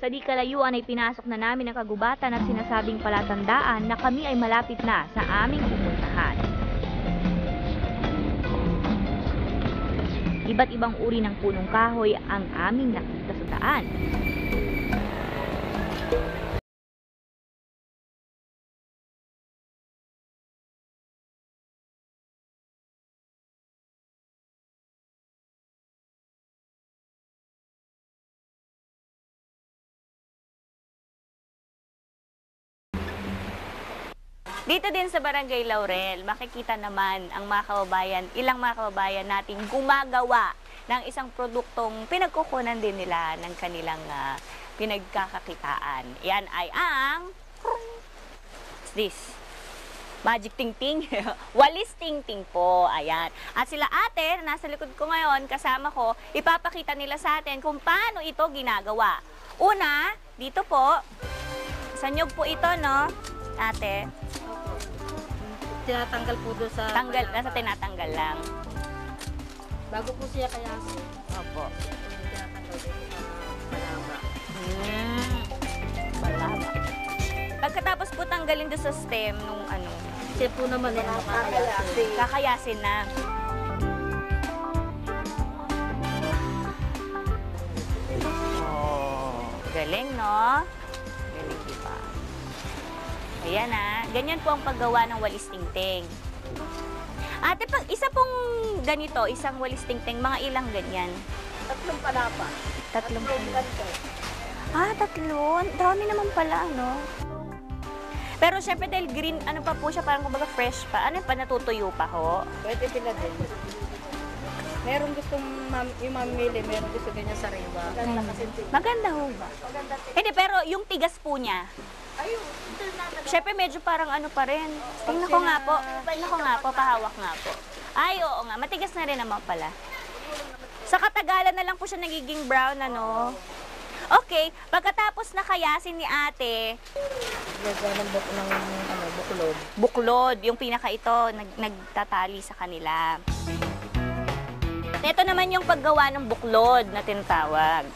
Sa di kalayuan ay pinasok na namin ang kagubatan at sinasabing palatandaan na kami ay malapit na sa aming pupuntahan. Iba't ibang uri ng punong kahoy ang aming nakita sa daan. Dito din sa Barangay Laurel, makikita naman ang mga kababayan, ilang mga kababayan nating gumagawa ng isang produktong pinagkukunan din nila ng kanilang pinagkakakitaan. Yan ay ang this Magic Tingting, Walis Tingting po, ayan. At sila ate, nasa likod ko ngayon, kasama ko, ipapakita nila sa atin kung paano ito ginagawa. Una, dito po, sa nyug po ito, no, ate? Tinatanggal po doon sa... Tanggal, nasa tinatanggal lang. Bago po siya kaya Opo. tinatanggal doon sa malaba. Malaba. Pagkatapos po tanggalin doon sa stem nung ano, Siya po naman ay nakakayasin. kakayasin na. Oh, galing, no? Galing, di ba? Ayan ganyan po ang paggawa ng walis tingting. Ate, pag isa pong ganito, isang walis tingting, mga ilang ganyan? 3 palapa. 3 ganito. Tatlon. Dami naman pala, no? Pero syempre dahil green, ano pa po siya, parang kumbaga fresh pa. Ano pa, natutuyo pa ho? Pwede pinadin. Meron gustong yung mamili, meron gusto ganyan sa riwa. Maganda ho ba? Hindi, pero yung tigas po niya, syempre medyo parang ano pa rin. Tingnan ko nga po. Tingnan ko nga po, pahawak nga po. Ay, oo nga. Matigas na rin naman pala. Sa katagalan na lang po siya nagiging brown, ano? Okay, pagkatapos na kayasin ni ate, Gagawa ng buklod. buklod, yung pinaka ito, nagtatali sa kanila. Ito naman yung paggawa ng buklod na tinatawag.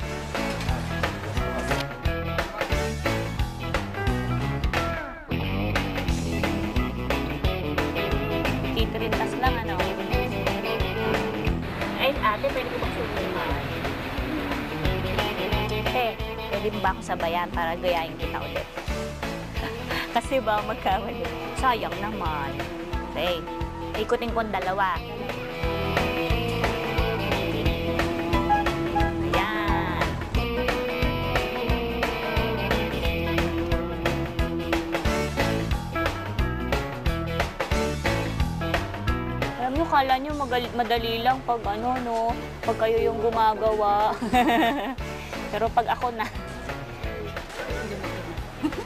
Titrintas lang, ano? Ay, ate, pwede ko bang subukan? Pwede mo ba ako sabayan para gayahin kita ulit? Kasi ba magkamali? Sayang naman. Okay, ikutin ko ang dalawa. Ayan. Alam nyo, kala nyo madali lang pag ano, no? Pag kayo yung gumagawa. Pero pag ako na.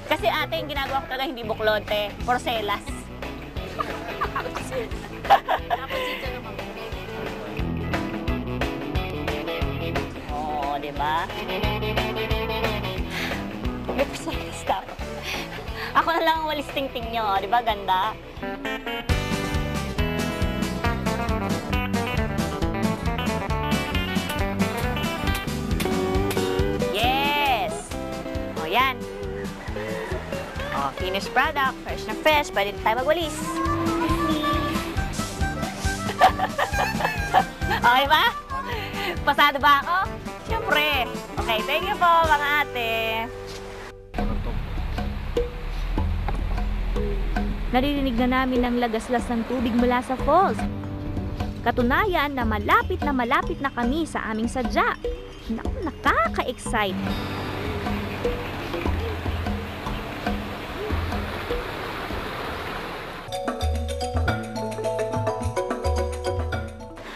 Kasi ate, yung ginagawa ko talaga hindi buklote, porcelas. Oo, di ba? Stop. Ako na lang ang walis tingting nyo, di ba? Ganda. Yes! O, yan. O, finished product. Fresh na fresh. Pwede tayo magwalis. Okay ba? Pasado ba ako? Siyempre. Okay, thank you po, mga ate. Naririnig na namin ang lagaslas ng tubig mula sa falls. Katunayan na malapit na kami sa aming sadya. Naku, nakaka-excite.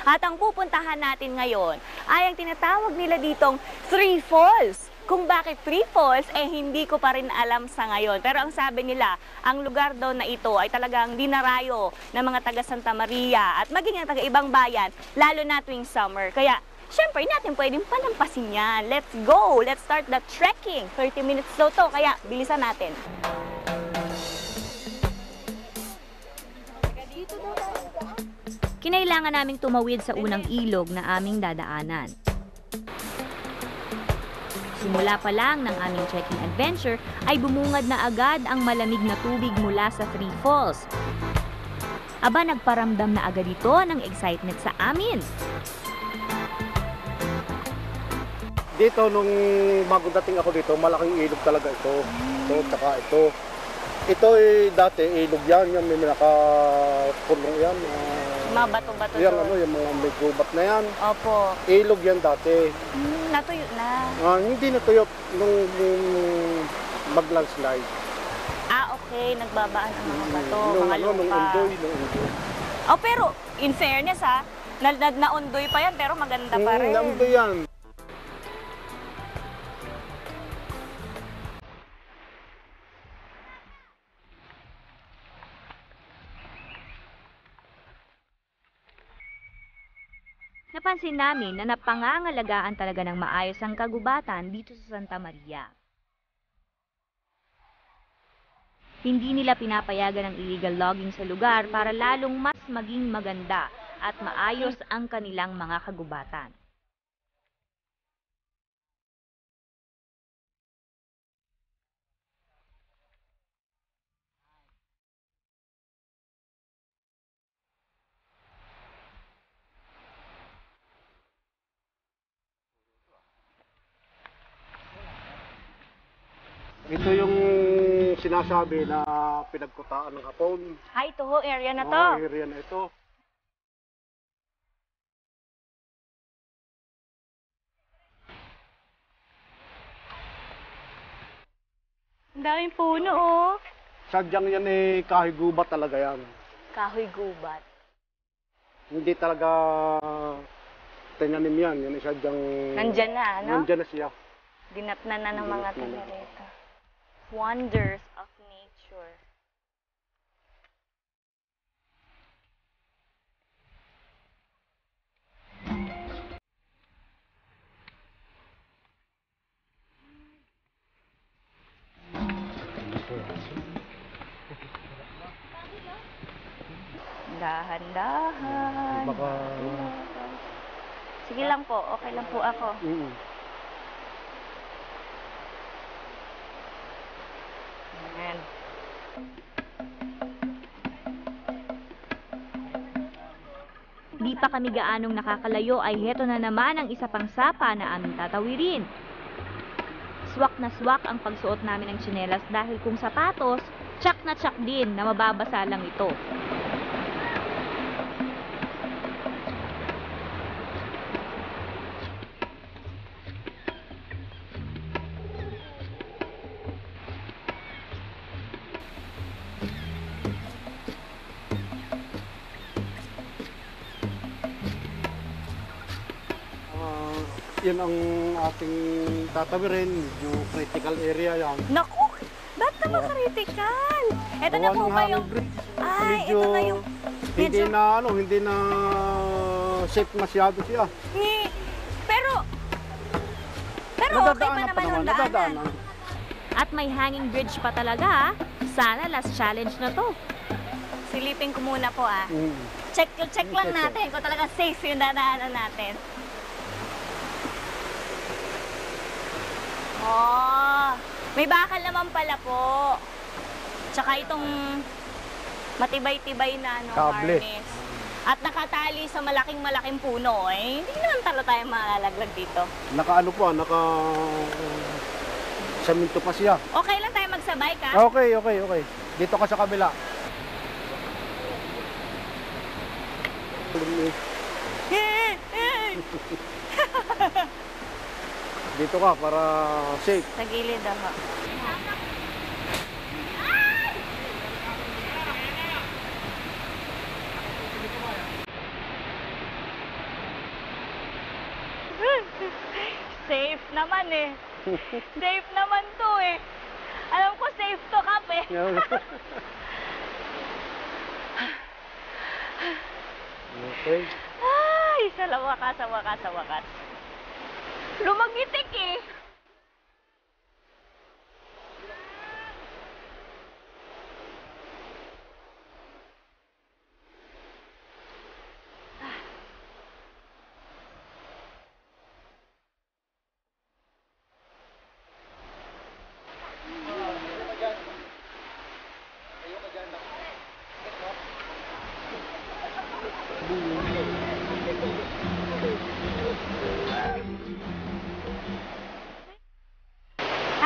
At ang pupuntahan natin ngayon ay ang tinatawag nila ditong Three Falls. Kung bakit Three Falls, hindi ko pa rin alam sa ngayon. Pero ang sabi nila, ang lugar daw na ito ay talagang dinarayo ng mga taga Santa Maria at maging ang taga ibang bayan, lalo na tuwing summer. Kaya, syempre, natin pwedeng palampasin yan. Let's go! Let's start the trekking. 30 minutes daw to, kaya bilisan natin. Kinailangan naming tumawid sa unang ilog na aming dadaanan. Simula pa lang ng aming trekking adventure ay bumungad na agad ang malamig na tubig mula sa Three Falls. Aba, nagparamdam na agad ito ng excitement sa amin. Dito, nung bago dating ako dito, malaking ilog talaga ito. Ito, tsaka ito. Ito dati, ilog yan. Yan, may nakapulong yan. Mga bato-bato yan, doon. yung mga may gubat na yan. Opo. Ilog yan dati. Natuyo na. Hindi natuyo nung mag-landslide. Okay. Nagbabaan ang mga bato, mga lupa. Nung undoy. Oh, pero in fairness naundoy pa yan, pero maganda pa rin. Naundoy yan. Napansin namin na napangangalagaan talaga ng maayos ang kagubatan dito sa Santa Maria. Hindi nila pinapayagan ang illegal logging sa lugar para lalong mas maging maganda at maayos ang kanilang mga kagubatan. Ito yung sinasabi na pinagkutaan ng Hapon. Ito ho, area na to. Area na ito. Ang daming puno, oh. Sadyang yan kahoy gubat talaga yan. Kahoy gubat. Hindi talaga tinanim yan. Yan isa dyang... Nandyan na, no? Nandyan na siya. Dinatnan na ng mga taga rito. Wonders of nature. Dahan-dahan. Baka... Sige lang po, okay lang po ako. Ayan. Di pa kami gaanong nakakalayo ay heto na naman ang isa pang sapa na aming tatawirin. Swak na swak ang pagsuot namin ng tsinelas dahil kung sapatos, tsak na tsak din na mababasa lang ito. Yan ang ating tatawirin, yung critical area yan. Naku! Ba't naman critical? Ito na po ba yung... Ay, Medyo ito na yung... Hindi na safe masyado siya. Pero okay pa naman ang daanan. At may hanging bridge pa talaga. Sana last challenge na to. Silipin ko muna po Check lang natin kung talaga safe yung dadaanan natin. Oh, may bakal naman pala po. Tsaka itong matibay-tibay na Kable. harness. At nakatali sa malaking puno hindi naman talo tayo malalaglag dito. Naka saminto pa siya. Okay lang tayo magsabay ka? Okay. Dito ka sa kabila. Dito ka para safe. Sa gilid ako. Safe naman Safe naman to Alam ko safe to, Kap Okay. Ay, sa wakas. Lumagitik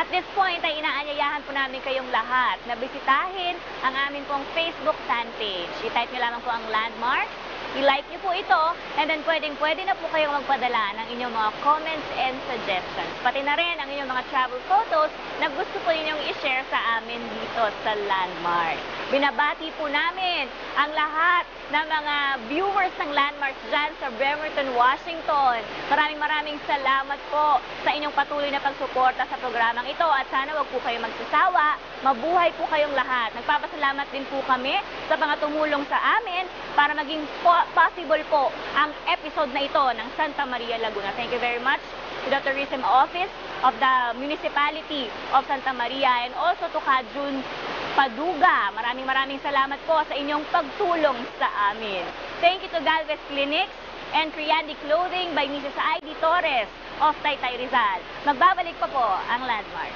At this point ay inaanyayahan po namin kayong lahat na bisitahin ang amin pong Facebook fan page. I-type nyo lamang po ang landmark, i-like nyo po ito, and then pwede na po kayong magpadala ng inyong mga comments and suggestions. Pati na rin ang inyong mga travel photos na gusto po ninyong i-share sa amin dito sa Landmark. Binabati po namin ang lahat ng mga viewers ng Landmark dyan sa Bremerton, Washington. Maraming salamat po sa inyong patuloy na pagsuporta sa programang ito at sana wag po kayo magsasawa. Mabuhay po kayong lahat. Nagpapasalamat din po kami sa mga tumulong sa amin para maging possible po ang episode na ito ng Santa Maria, Laguna. Thank you very much to the Tourism Office of the Municipality of Santa Maria and also to Kajun Paduga. Maraming salamat po sa inyong pagtulong sa amin. Thank you to Galvez Clinics and Triandi Clothing by Mrs. Heidi Torres of Taytay Rizal. Magbabalik pa po ang Landmark.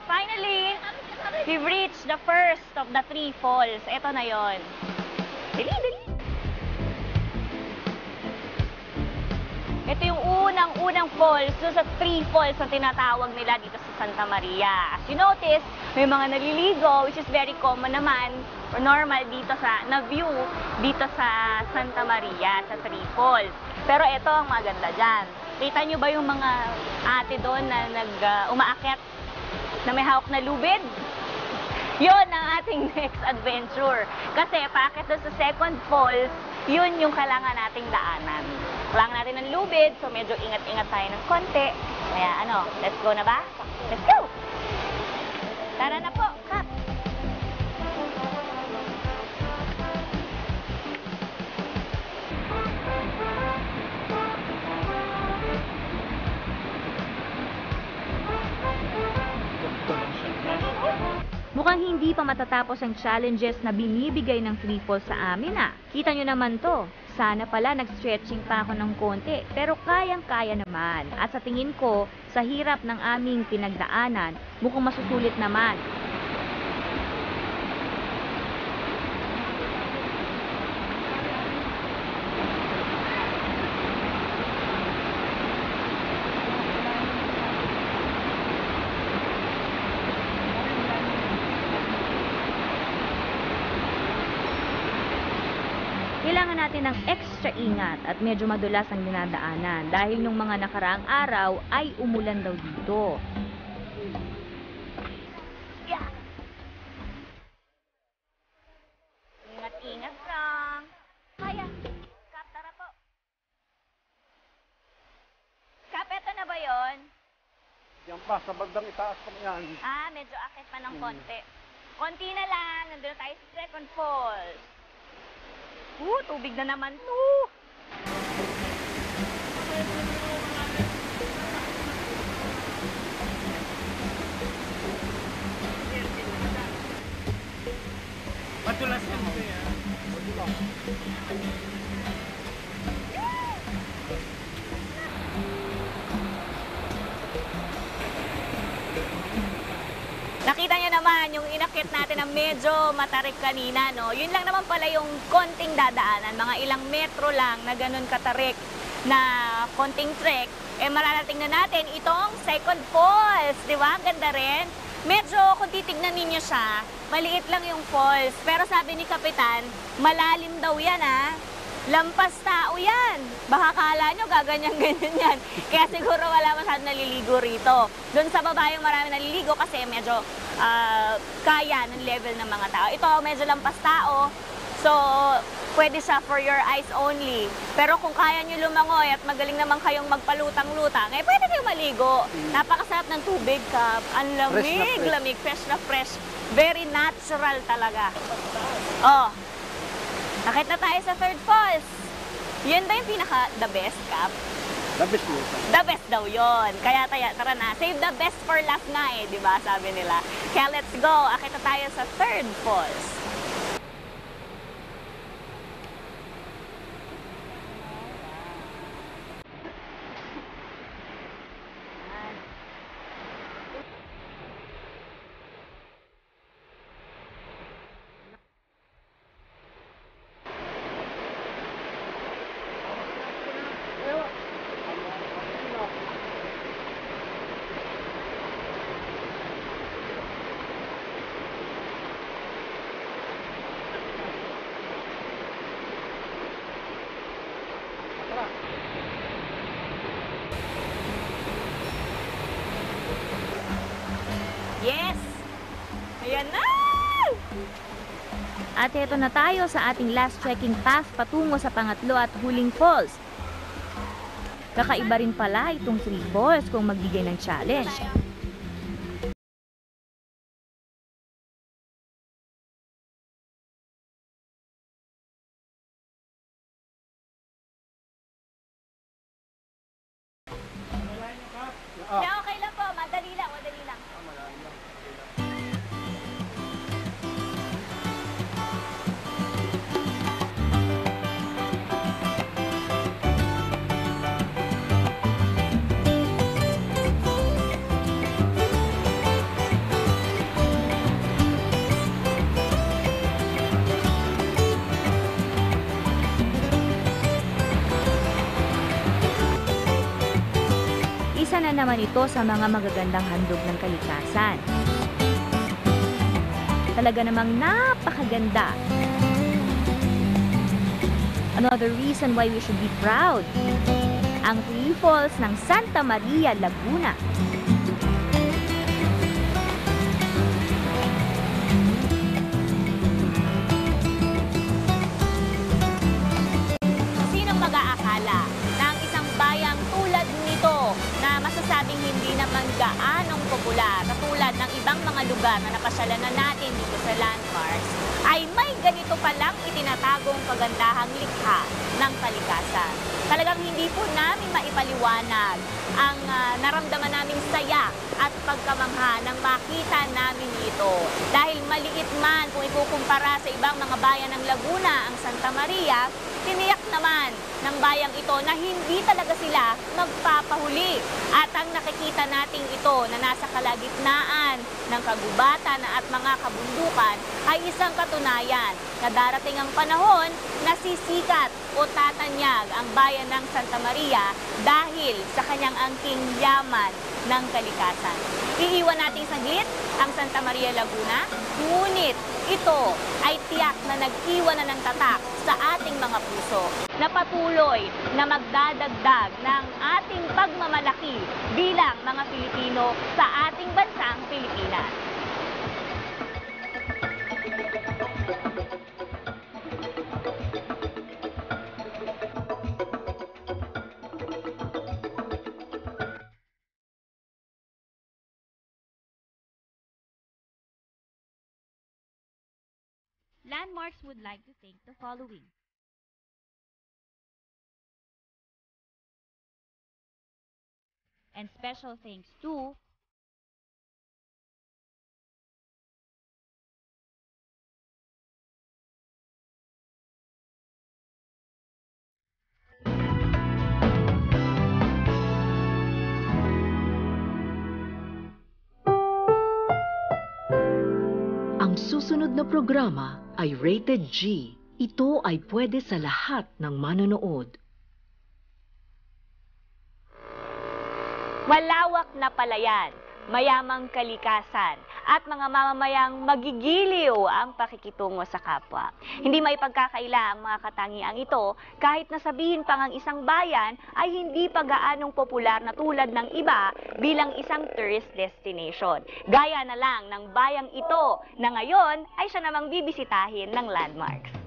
Finally, we've reached the first of the 3 falls. Ito na yon. Dali. Ito yung unang falls, doon sa 3 falls na tinatawag nila dito sa Santa Maria. As you notice, may mga naliligo, which is very common naman, or normal dito na view dito sa Santa Maria, sa 3 falls. Pero ito ang maganda dyan. Kita nyo ba yung mga ate doon na umaakyat na may hawak na lubid? Yun ang ating next adventure. Kasi paakyat doon sa 2nd falls, yun yung kailangan nating daanan. Kailangan natin ng lubid, so medyo ingat-ingat tayo ng konti. Kaya let's go na ba? Let's go! Tara na po, Kap! Mukhang hindi pa matatapos ang challenges na binibigay ng 3 falls sa amin Kita nyo naman to. Sana pala nag-stretching pa ako ng konti, pero kayang-kaya naman. At sa tingin ko, sa hirap ng aming pinagdaanan, mukhang masusulit naman. Kailangan natin ng extra ingat at medyo madulas ang dinadaanan dahil nung mga nakaraang araw ay umulan daw dito. Yeah. Ingat-ingat lang. Kaya. Kap, tara po. Kap, eto na ba yun? Yan pa, sa bandang itaas pa yan. Medyo akit pa ng konti. Konti na lang. Nandun tayo sa 2nd falls. Tubig na naman to. Madulas yan ito yan. Nakita nyo naman yung inakit natin na medyo matarik kanina, no? Yun lang naman pala yung konting dadaanan, mga ilang metro lang na ganun katarik na konting trek, mararating na natin itong 2nd falls, di ba? Ang ganda rin. Medyo, kung titignan ninyo siya, maliit lang yung falls. Pero sabi ni Kapitan, malalim daw yan, Lampas tao yan. Baka kala nyo gaganyan-ganyan yan. Kaya siguro wala masyadong naliligo rito. Doon sa baba yung marami naliligo kasi medyo kaya ng level ng mga tao. Ito medyo lampas tao. So, pwede siya for your eyes only. Pero kung kaya nyo lumangoy at magaling naman kayong magpalutang-lutang, pwede kayong maligo. Napakasarap ng tubig, Kap. Ang lamig, lamig, fresh na fresh. Very natural talaga. Nakita tayo sa 3rd falls. Yan ba yung pinaka-the best, Kap? The best yun. The best daw yun. Kaya tara na. Save the best for last na di ba? Sabi nila. Kaya let's go. Akita tayo sa 3rd falls. Yes! Ayan na! At eto na tayo sa ating last trekking path patungo sa pangatlo at huling falls. Kakaiba rin pala itong 3 falls kung magbigay ng challenge. Okay lang po, madali lang, madali lang. Isa naman ito sa mga magagandang handog ng kalikasan. Talaga namang napakaganda. Another reason why we should be proud. Ang Three Falls ng Santa Maria, Laguna. Sinong mag-aakala na ang isang bayang tulad nito na masasabing hindi naman gaanong popular, katulad ng ibang mga lugar na napasyalan na natin dito sa landmarks, ay may ganito palang itinatagong kagandahang likha ng kalikasan. Talagang hindi po namin maipaliwanag ang naramdaman naming saya at pagkamangha nang makita namin ito. Dahil maliit man kung ikukumpara sa ibang mga bayan ng Laguna ang Santa Maria, tiniyak naman ng bayang ito na hindi talaga sila magpapahuli. At ang nakikita nating ito na nasa kalagitnaan ng kagubatan at mga kabundukan ay isang katunayan na darating ang panahon na sisikat o tatanyag ang bayan ng Santa Maria dahil sa kanyang angking yaman ng kalikasan. Iiwan nating saglit ang Santa Maria, Laguna, ngunit ito ay tiyak na nag-iwan na ng tatak sa ating mga puso na patuloy na magdadagdag ng ating pagmamalaki bilang mga Pilipino sa ating bansang Pilipinas. Landmarks would like to thank the following. And special thanks to Ang susunod na programa ay rated G. Ito ay pwede sa lahat ng manonood. Malawak na palayan, mayamang kalikasan, at mga mamamayang magigiliw ang pakikitungo sa kapwa. Hindi maipagkakaila ang mga katangiang ito kahit nasabihin pang ang isang bayan ay hindi pa gaanong popular na tulad ng iba bilang isang tourist destination. Gaya na lang ng bayang ito na ngayon ay siya namang bibisitahin ng landmarks.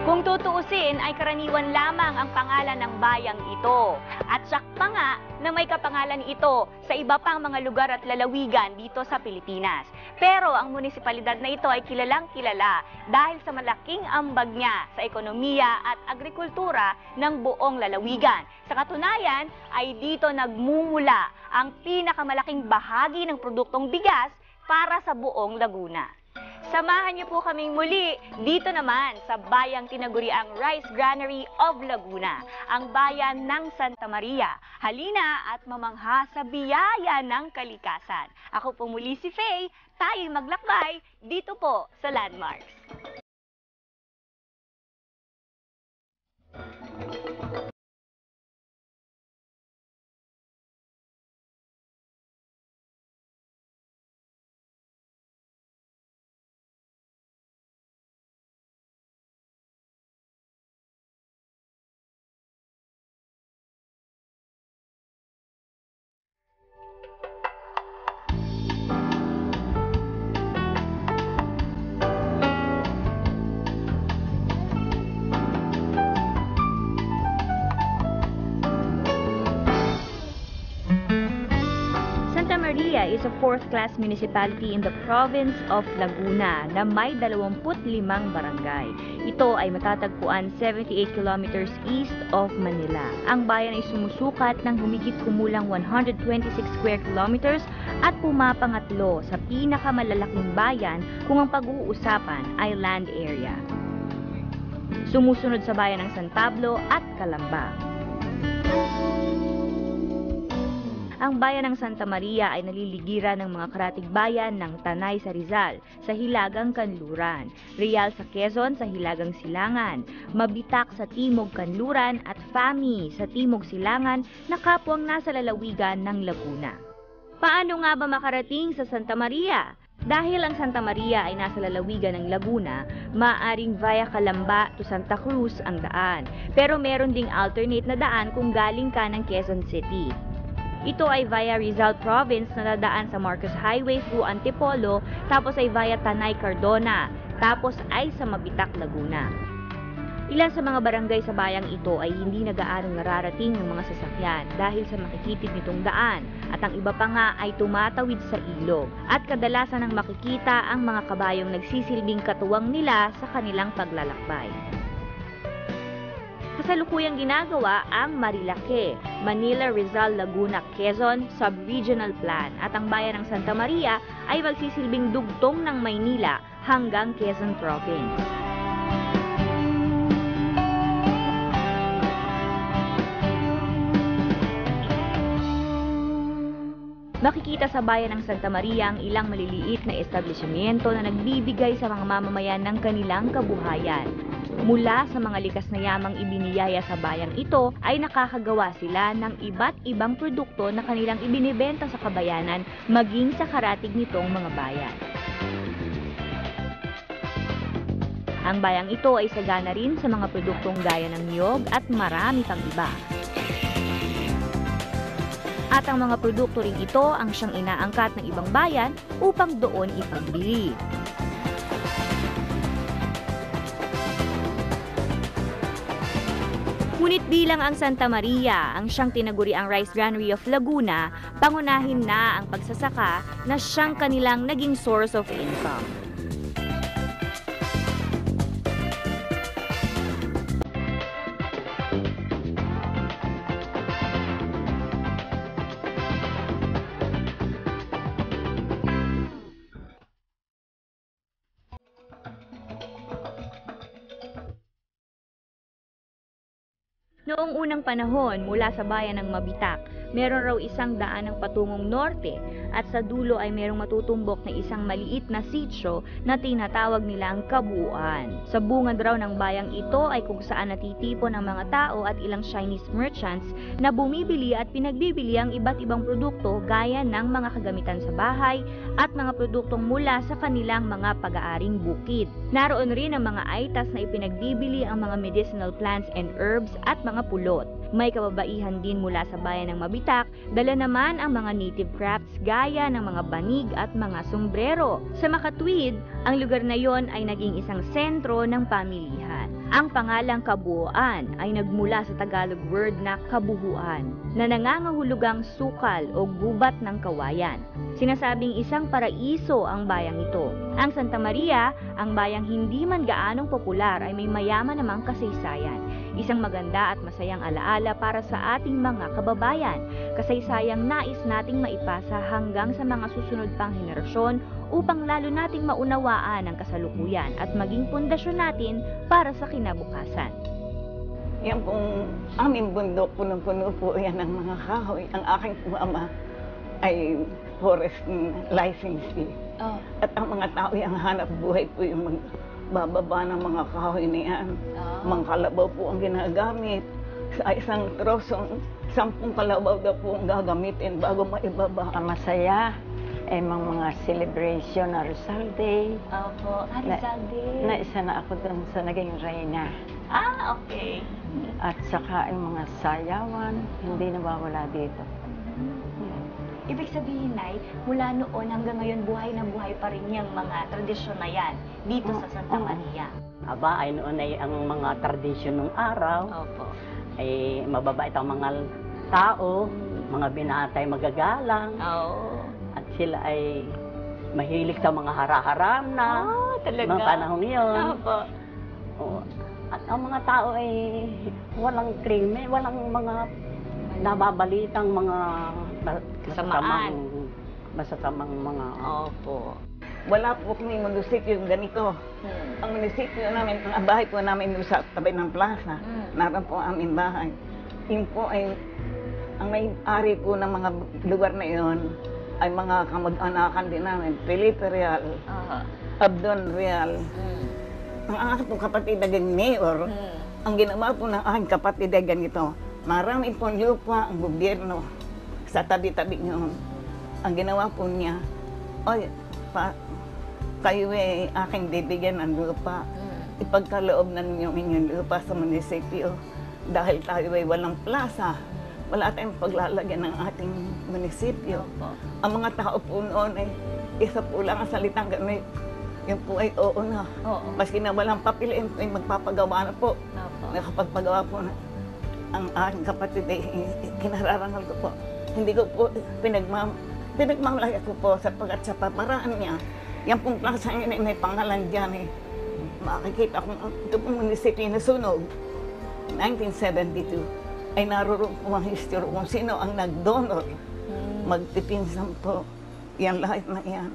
Kung tutuusin ay karaniwan lamang ang pangalan ng bayang ito. At sakpa nga na may kapangalan ito sa iba pang mga lugar at lalawigan dito sa Pilipinas. Pero ang munisipalidad na ito ay kilalang kilala dahil sa malaking ambag niya sa ekonomiya at agrikultura ng buong lalawigan. Sa katunayan ay dito nagmumula ang pinakamalaking bahagi ng produktong bigas para sa buong Laguna. Samahan niyo po kaming muli dito naman sa bayang tinaguriang Rice Granary of Laguna, ang bayan ng Santa Maria. Halina at mamangha sa biyaya ng kalikasan. Ako po muli si Faye, tayo maglakbay dito po sa Landmarks. Maria is a fourth-class municipality in the province of Laguna na may 25 barangay. Ito ay matatagpuan 78 kilometers east of Manila. Ang bayan ay sumusukat ng humigit kumulang 126 square kilometers at pumapangatlo sa pinakamalalaking bayan kung ang pag-uusapan ay land area. Sumusunod sa bayan ng San Pablo at Calamba. Ang bayan ng Santa Maria ay naliligiran ng mga karatig bayan ng Tanay sa Rizal, sa Hilagang Kanluran, Real sa Quezon sa Hilagang Silangan, Mabitak sa Timog Kanluran at Fami sa Timog Silangan na kapwang nasa lalawigan ng Laguna. Paano nga ba makarating sa Santa Maria? Dahil ang Santa Maria ay nasa lalawigan ng Laguna, maaaring via Calamba to Santa Cruz ang daan. Pero meron ding alternate na daan kung galing ka ng Quezon City. Ito ay via Rizal Province na dadaan sa Marcos Highway through Antipolo, tapos ay via Tanay Cardona, tapos ay sa Mabitak, Laguna. Ilan sa mga barangay sa bayang ito ay hindi na gaanong nararating ng mga sasakyan dahil sa makikitid nitong daan, at ang iba pa nga ay tumatawid sa ilog at kadalasan ang makikita ang mga kabayong nagsisilbing katuwang nila sa kanilang paglalakbay. Kasalukuyang ginagawa ang Marilake, Manila, Rizal, Laguna, Quezon Sub-Regional Plan, at ang bayan ng Santa Maria ay magsisilbing dugtong ng Maynila hanggang Quezon Province. Makikita sa bayan ng Santa Maria ang ilang maliliit na establishmento na nagbibigay sa mga mamamayan ng kanilang kabuhayan. Mula sa mga likas na yamang ibiniyaya sa bayang ito ay nakakagawa sila ng iba't ibang produkto na kanilang ibinibenta sa kabayanan maging sa karatig nitong mga bayan. Ang bayang ito ay sagana rin sa mga produktong gaya ng niyog at marami pang iba. At ang mga produkto rin ito ang siyang inaangkat ng ibang bayan upang doon ipagbili. Ngunit bilang ang Santa Maria ang siyang tinaguriang Rice Granary of Laguna, pangunahin na ang pagsasaka na siyang kanilang naging source of income. Noong unang panahon, mula sa bayan ng Mabitak, meron raw isang daan ng patungong norte at sa dulo ay merong matutumbok na isang maliit na sitio na tinatawag nilang Kabuuan. Sa bungad raw ng bayang ito ay kung saan natitipon ang mga tao at ilang Chinese merchants na bumibili at pinagbibili ang iba't ibang produkto gaya ng mga kagamitan sa bahay at mga produktong mula sa kanilang mga pag-aaring bukid. Naroon rin ang mga aitas na ipinagbibili ang mga medicinal plants and herbs at mga pulot. May kababaihan din mula sa bayan ng Mabitak, dala naman ang mga native crafts gaya ng mga banig at mga sombrero. Sa makatuwid, ang lugar na yon ay naging isang sentro ng pamilihan. Ang pangalang Kabuuan ay nagmula sa Tagalog word na kabuhuan, na nangangahulugang sukal o gubat ng kawayan. Sinasabing isang paraiso ang bayang ito. Ang Santa Maria, ang bayang hindi man gaanong popular, ay may mayaman namang kasaysayan. Isang maganda at masayang alaala para sa ating mga kababayan. Kasaysayang nais nating maipasa hanggang sa mga susunod pang henerasyon upang lalo nating maunawaan ang kasalukuyan at maging pundasyon natin para sa kinabukasan. Yan pong aming bundok, punong-puno po yan ng mga kahoy. Ang aking ama ay forest licensee. Oh. At ang mga tao yung hanap buhay po yung bababa ng mga kahoy na yan. Mga kalabaw po ang ginagamit. Sa isang trosong, 10 kalabaw daw po ang gagamitin bago maibaba. Masaya. Mga celebration na Rizal Day. Opo, Rizal Day. Naisa na ako dun sa naging reyna. Okay. At saka yung mga sayawan, hindi nawawala dito. Ibig sabihin, Nay, mula noon hanggang ngayon, buhay na buhay pa rin yung mga tradisyon na yan dito sa Santa Maria. Aba, ay noon ay ang mga tradisyon ng araw. Opo. Ay mababait ang mga tao, mga binatay magagalang. Oo. At sila ay mahilig sa mga hara-haram na talaga? mga panahon yun. Opo. Oo. At ang mga tao ay walang krimen, walang mga nababalitang mga masasamang mga... Opo. Wala po kami munisipyo ganito. Ang munisipyo namin, ang bahay po namin sa tabi ng plaza. Naroon po ang aming bahay. Yun po ay ang may-ari po ng mga lugar na iyon ay mga kamag-anakan din namin. Felipe Real, Abdon Real. Ang aking kapatid naging mayor, ang ginawa po ng aking kapatid ay ganito. Marami pong lupa ang gobyerno sa tabi-tabi niyo. Ang ginawa po niya, kayo ay aking bibigyan ng lupa. Ipagkaloob na ninyo inyong lupa sa munisipyo. Dahil tayo ay walang plaza, wala tayong paglalagyan ng ating munisipyo. Ang mga tao po noon ay isa po lang ang salitang gano'n. Yun po ay oo na. Maski na walang papel, ay magpapagawa na po. Nakapagpagawa po na. Ang aking kapatid ay kinararangal ko po. Hindi ko po pinagmamalaki ko po sapagkat sa paparaan niya. Yan pong plaza niya ay may pangalan dyan eh. Makikita kung ito pong munisipyo na sunog, 1972, ay naroon po ang history kung sino ang nag-donor. Magpipinsan po. Yan lahat na yan.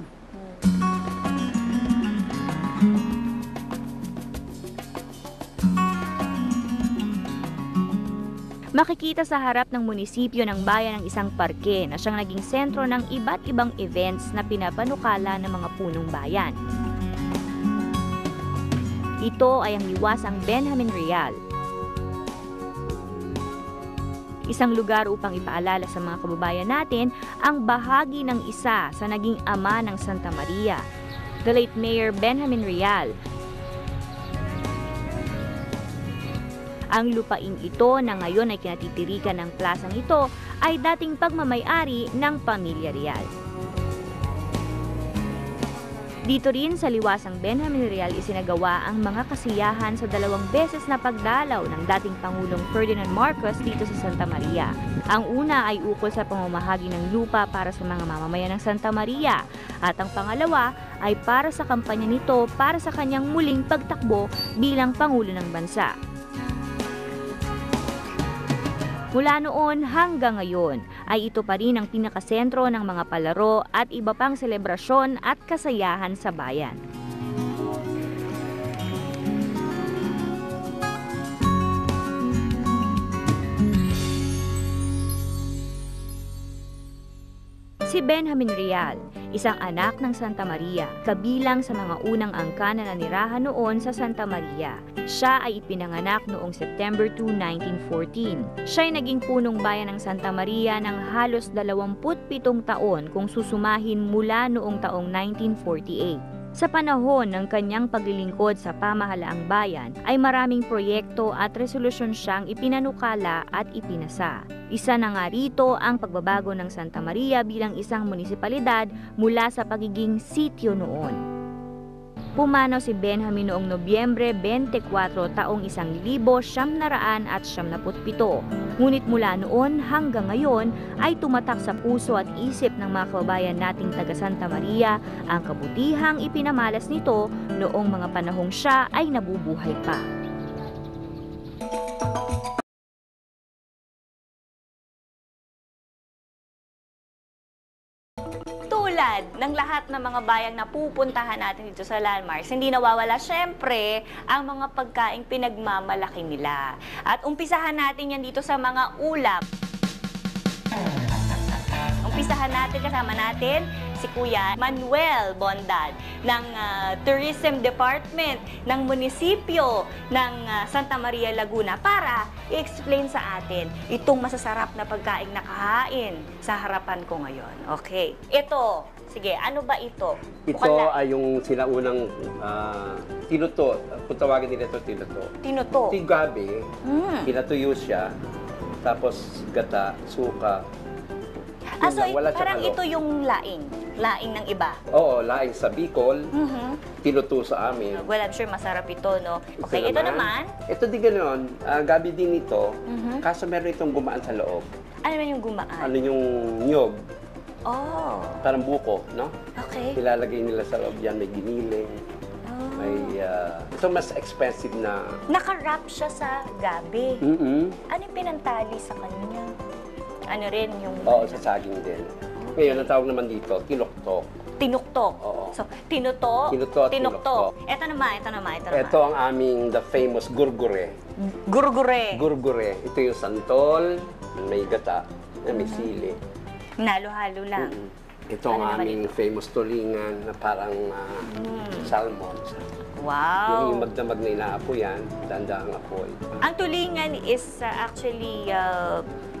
Makikita sa harap ng munisipyo ng bayan ang isang parke na siyang naging sentro ng iba't ibang events na pinapanukala ng mga punong bayan. Ito ay ang liwasang Benjamin Real. Isang lugar upang ipaalala sa mga kababayan natin ang bahagi ng isa sa naging ama ng Santa Maria, the late Mayor Benjamin Real. Ang lupaing ito na ngayon ay kinatitirikan ng plasang ito ay dating pagmamay-ari ng Pamilya Real. Dito rin sa liwasang Benjamin Real isinagawa ang mga kasiyahan sa 2 beses na pagdalaw ng dating Pangulong Ferdinand Marcos dito sa Santa Maria. Ang una ay ukol sa pamamahagi ng lupa para sa mga mamamayan ng Santa Maria at ang pangalawa ay para sa kampanya nito para sa kanyang muling pagtakbo bilang Pangulo ng Bansa. Mula noon hanggang ngayon ay ito pa rin ang pinakasentro ng mga palaro at iba pang selebrasyon at kasayahan sa bayan. Si Benjamin Real, isang anak ng Santa Maria, kabilang sa mga unang angka na nanirahan noon sa Santa Maria. Siya ay ipinanganak noong September 2, 1914. Siya ay naging punong bayan ng Santa Maria ng halos 27 taon kung susumahin mula noong taong 1948. Sa panahon ng kanyang paglilingkod sa pamahalaang bayan, ay maraming proyekto at resolusyon siyang ipinanukala at ipinasa. Isa na nga rito ang pagbabago ng Santa Maria bilang isang munisipalidad mula sa pagiging sitio noon. Pumanaw si Benjamin noong Nobyembre 24 taong 1997. Ngunit mula noon hanggang ngayon ay tumatak sa puso at isip ng mga kababayan nating taga Santa Maria ang kabutihang ipinamalas nito noong mga panahong siya ay nabubuhay pa. Tulad ng lahat ng mga bayang na pupuntahan natin dito sa landmarks, hindi nawawala syempre ang mga pagkaing pinagmamalaki nila. At umpisahan natin yan dito sa mga ulap. Umpisahan natin, kasama natin si Kuya Manuel Bondad ng Tourism Department ng munisipyo ng Santa Maria, Laguna para i-explain sa atin itong masasarap na pagkaing nakahain sa harapan ko ngayon. Okay. Ito, sige, ano ba ito? Ito ay yung sinaunang tinuto. Kung tawagin nila ito, tinuto. Tinuto? Ito yung gabi. Pinatuyo siya. Tapos gata, suka. So parang ito yung laing. Laing ng iba. Oo, laing sa Bicol. Tinuto sa amin. Well, I'm sure masarap ito, no? Okay, ito naman? Ito din ganoon. Gabi din ito. Kaso meron itong gumaan sa loob. Ano naman yung gumaan? Ano yung nyog. Oh. Parang buko, no? Okay. Ilalagay nila sa loob yan. May giniling. May, ito mas expensive na. Naka-wrap siya sa gabi. Ano yung pinantali sa kanya? Ano rin yung... Oo, sa saging din. Ngayon, ang tawag naman dito, tinuktok. Tinuktok? Oo. So, tinuto, tinuktok. Ito naman. Ito ang aming the famous gurgure. Gurgure? Gurgure. Ito yung santol, may gata. na may sili. Nalo-halo lang. Ito ang Ano naman aming famous tulingan na parang salmon. Wow! Yung magdamag na inaapoy yan, dandang apoy. Ang tulingan is actually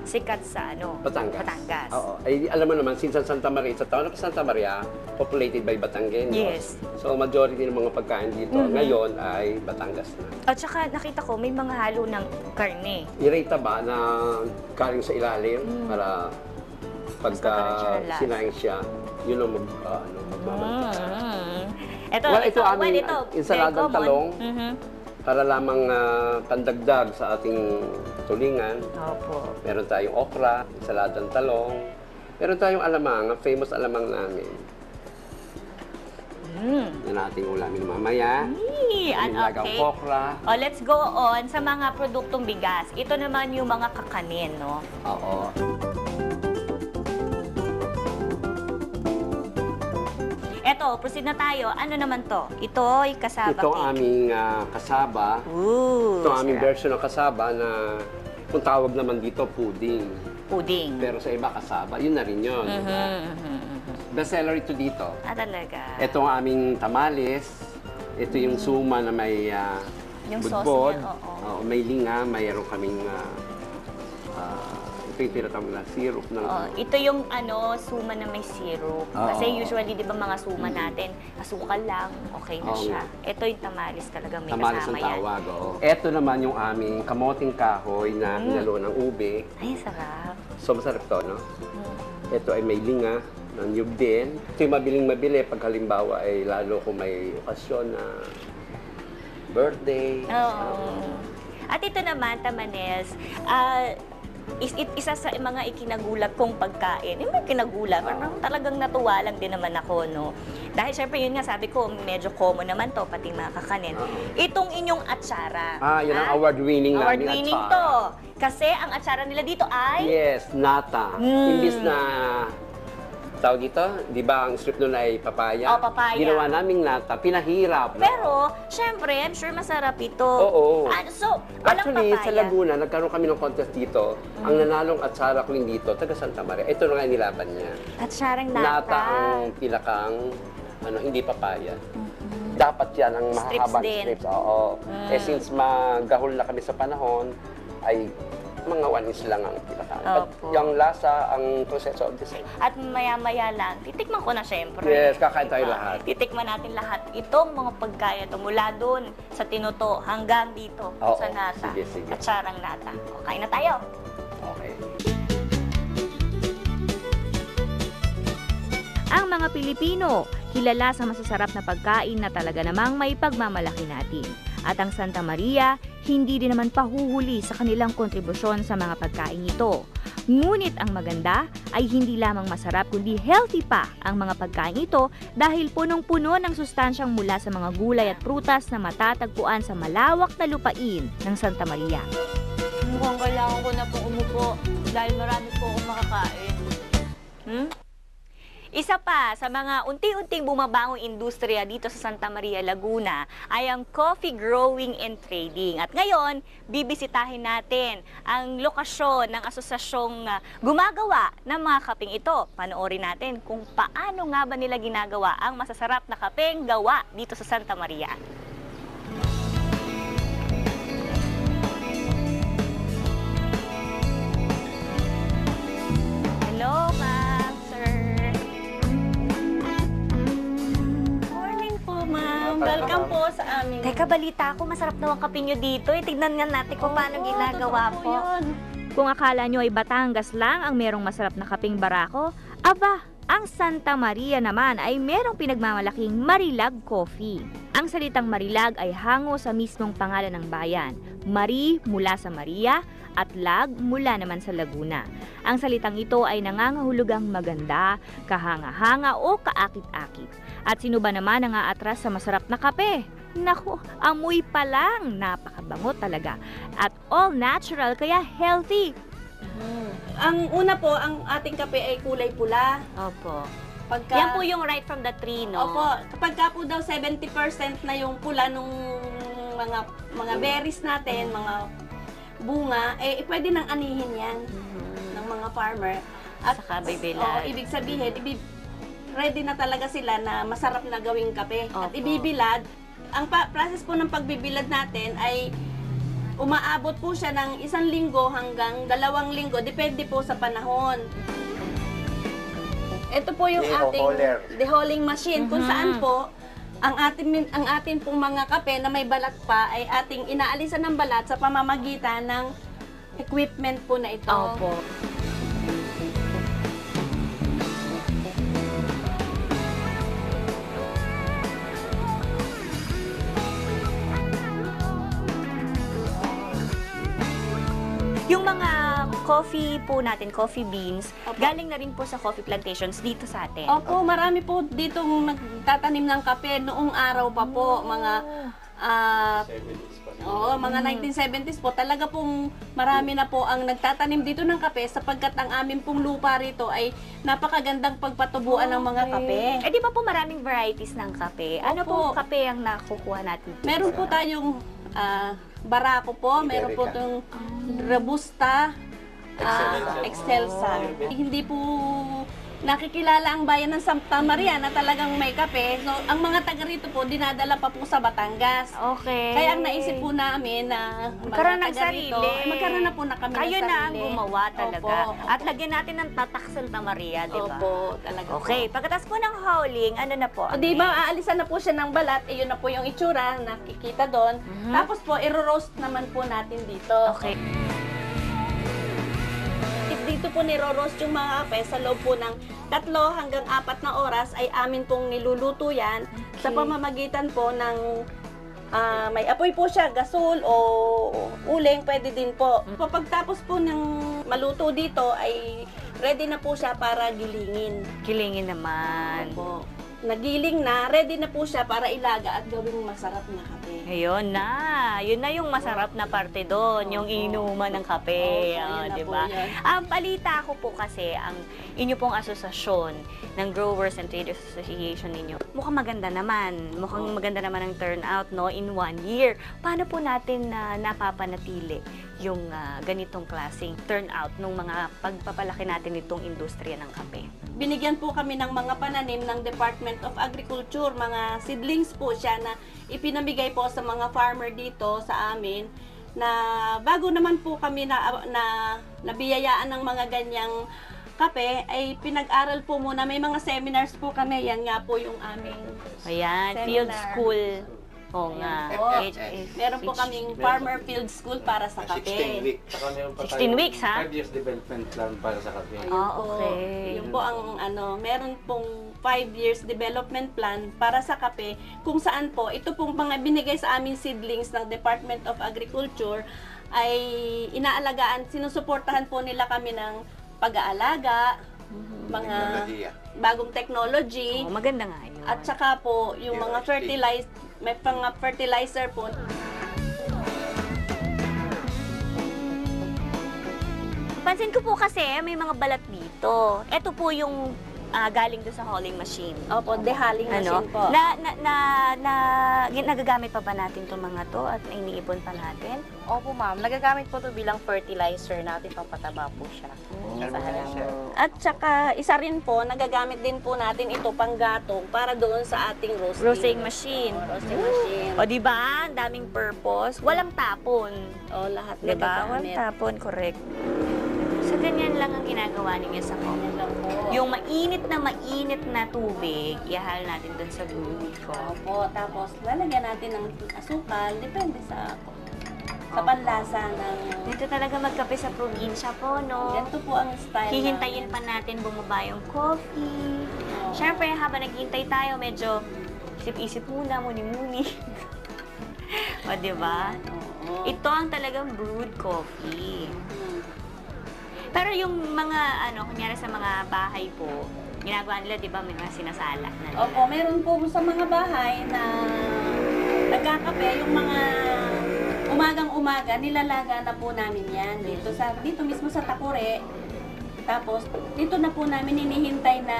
sikat sa Batangas. Oo. Ay, alam mo naman, since Santa Maria, sa town of Santa Maria, populated by Batanggenos. Yes. So, majority ng mga pagkain dito ngayon ay Batangas na. At saka nakita ko, may mga halo ng karne. Irita ba na galing sa ilalim para pagka sinaing siya, yun ang magmamagdala. Ito aming insaladang talong para lamang pandagdag sa ating tulingan. Opo. Meron tayong okra, insaladang talong. Meron tayong alamang, ang famous alamang namin. Yan ating ulamin mamaya. Okay. Okra. Let's go on sa mga produktong bigas. Ito naman yung mga kakanin, no? Oo. Eto, proceed na tayo. Ano naman to? Ito ay kasaba Ito ang aming kasaba. Ito ang aming version ng kasaba na kung tawag naman dito, pudding. Pudding. Pero sa iba, kasaba. Yun na rin yun. Bestseller ito dito. Talaga. Ito ang aming tamales. Ito yung suma na may yung budbod. Sauce niya, may linga. Mayroon kaming ito yung tinatawag na syrup ng... ito yung suma na may syrup. Kasi usually, di ba mga suma natin, asukal lang, okay na siya. Ito yung tamales talaga may tamales kasama ang tawag, Ito naman yung aming kamoting kahoy na hinalo ng ube. Ay, sarap. So, masarap to, no? Ito ay may linga ng nyug din. Ito yung mabiling-mabili pag halimbawa ay lalo kung may okasyon na birthday. At ito naman, tamanes, isa sa mga ikinagulat kong pagkain. May kinagulat. Parang talagang natuwa lang din naman ako, no? Dahil syempre yun nga, sabi ko, medyo common naman to, pati mga kakanin. Itong inyong atsara. Yun ang award-winning namin award-winning to. Kasi ang atsara nila dito ay... Yes, nata. Imbis na tawag dito, di ba ang script nun ay papaya? Papaya. Ginawa naming nata, pinahirap. Pero, syempre, I'm sure masarap ito. Oo. So, walang actually, papaya. sa Laguna, nagkaroon kami ng contest dito. Ang nanalong atsara queen dito, taga Santa Maria. Ito na nga nilaban niya. Atsarang nata. Nata ang pinakang, hindi papaya. Dapat yan ang mahahabang strips. Oo. Since magahol na kami sa panahon, ay mga 1 inch lang ang pinakain. But yung lasa, ang proseso of the same. At maya-maya lang, titikman ko na syempre. Yes, kakain tayo lahat. Titikman natin lahat. Itong mga pagkain ito mula doon sa tinuto hanggang dito sa nata. Sige. At sarang nata. Kain na tayo. Okay. Ang mga Pilipino, kilala sa masasarap na pagkain na talaga namang may pagmamalaki natin. At ang Santa Maria, hindi din naman pahuhuli sa kanilang kontribusyon sa mga pagkain ito. Ngunit ang maganda ay hindi lamang masarap kundi healthy pa ang mga pagkain ito dahil punong-puno ng sustansyang mula sa mga gulay at prutas na matatagpuan sa malawak na lupain ng Santa Maria. Mukhang kailangan ko na pong umupo dahil marami po akong makakain. Isa pa sa mga unti-unting bumabangong industriya dito sa Santa Maria, Laguna ay ang coffee growing and trading. At ngayon, bibisitahin natin ang lokasyon ng asosasyong gumagawa ng mga kapeng ito. Panoorin natin kung paano nga ba nila ginagawa ang masasarap na kapeng gawa dito sa Santa Maria. Hello, ma'am, sir. Welcome po sa amin. Teka, balita ko, masarap daw ang kape nyo dito. Tignan nga natin kung paano ginagawa po. Kung akala nyo ay Batangas lang ang merong masarap na kapeng barako, aba, ang Santa Maria naman ay merong pinagmamalaking Marilag Coffee. Ang salitang Marilag ay hango sa mismong pangalan ng bayan. Mari mula sa Maria at lag mula naman sa Laguna. Ang salitang ito ay nangangahulugang maganda, kahanga-hanga o kaakit-akit. At sino ba naman ang aatras sa masarap na kape? Naku, amoy pa lang, napakabango talaga. At all natural kaya healthy. Ang una po, ang ating kape ay kulay pula. Opo. Pagka, yan po yung right from the tree, no? Opo. Kapag ka po daw 70% na yung pula nung mga berries natin, mga bunga, pwede nang anihin yan. Ng mga farmer. At saka bibilad. ibig sabihin, ready na talaga sila na masarap na gawing kape. At Opo. ibibilad, ang process po ng pagbibilad natin ay umaabot po siya ng 1 linggo hanggang 2 linggo, depende po sa panahon. Ito po yung ating deholing machine, kung saan po ang ating pong mga kape na may balat pa ay ating inaalisan ng balat sa pamamagitan ng equipment po na ito. Opo. Yung mga coffee po natin, coffee beans, galing na rin po sa coffee plantations dito sa atin. Opo, marami po dito nagtatanim ng kape noong araw pa po, mga mga 1970s po. Talaga pong marami na po ang nagtatanim dito ng kape sapagkat ang amin pong lupa rito ay napakagandang pagpatubuan ng mga kape. Eh di ba po maraming varieties ng kape? Ano po kape ang nakukuha natin dito? Meron po tayong Barako po, meron po itong Robusta, Excelsa. Hindi po nakikilala ang bayan ng Santa Maria na talagang may kape. So, ang mga taga rito po, dinadala pa po sa Batangas. Okay. Kaya ang naisip po namin na magkaroon ng sarili. Magkaroon na po na kami ng sarili. Kayo na ang gumawa talaga. Opo. At lagyan natin ng tatak Santa Maria, di ba? Opo, talaga Okay, pagkatapos po ng hauling, ano na po? O, di ba, aalisan na po siya ng balat, yun na po yung itsura, nakikita doon. Tapos po, i-roast naman po natin dito. Okay. Dito po niro-roast yung mga kape sa loob po ng 3 hanggang 4 na oras ay amin pong niluluto yan sa pamamagitan po ng may apoy po siya, gasol o uling, pwede din po. Pagtapos po ng maluto dito ay ready na po siya para gilingin. Gilingin naman. Opo. Nagiling na, ready na po siya para ilaga at gawing masarap na kape. Ayun na. Yun na yung masarap na parte doon, yung inuman ng kape. Di ba? Ang balita ko po kasi, ang inyo pong asosasyon ng Growers and Traders Association ninyo, mukhang maganda naman. Mukhang maganda naman ang turnout, no, in 1 year. Paano po natin napapanatili yung ganitong klaseng turnout ng mga pagpapalaki natin itong industriya ng kape? Binigyan po kami ng mga pananim ng Department of Agriculture, mga seedlings po siya na ipinamigay po sa mga farmer dito sa amin na bago naman po kami nabiyayaan ng mga ganyang kape, ay pinag-aral po muna. May mga seminars po kami. Yan nga po yung aming field school. Oo nga. Meron po kaming farmer field school para sa kape. 16 weeks. 16 weeks, ha? 5 years development plan para sa kape. Okay. Yun po ang meron pong 5 years development plan para sa kape, kung saan po, ito pong mga binigay sa aming seedlings ng Department of Agriculture ay inaalagaan, sinusuportahan po nila kami ng pag-aalaga, mga bagong technology. Maganda nga yun. At saka po, yung mga may fertilizer po. Pansin ko po kasi may mga balat dito. Ito po yung galing doon sa hauling machine. Opo, dehaling machine po. Nagagamit pa ba natin itong mga to at iniipon pa natin? Opo ma'am, nagagamit po ito bilang fertilizer natin, pampataba po siya. At saka isa rin po, nagagamit din po natin ito panggatong para doon sa ating roasting machine. Roasting machine. O di ba? Ang daming purpose. Walang tapon. O lahat nagagamit. Diba? Walang tapon, correct. So, ganyan lang ang ginagawa ninyo sa coffee. Yung mainit na tubig, ihal natin dun sa brew ko. Opo, tapos lalagyan natin ng asukal, depende sa panlasa ng... Dito talaga magkape sa probinsya po, no? Ganito po ang style. Hihintayin pa natin bumaba yung coffee. Siyempre, habang naghihintay tayo, medyo isip-isip muna, muni-muni. O, diba? Ito ang talagang brewed coffee. Pero yung mga, kunyari sa mga bahay po, ginagawa nila, di ba, may mga sinasala na nila. Opo, meron po sa mga bahay na nagkakape, yung mga umagang-umaga, nilalaga na po namin yan. Dito mismo sa Takure. Tapos, dito na po namin hinihintay na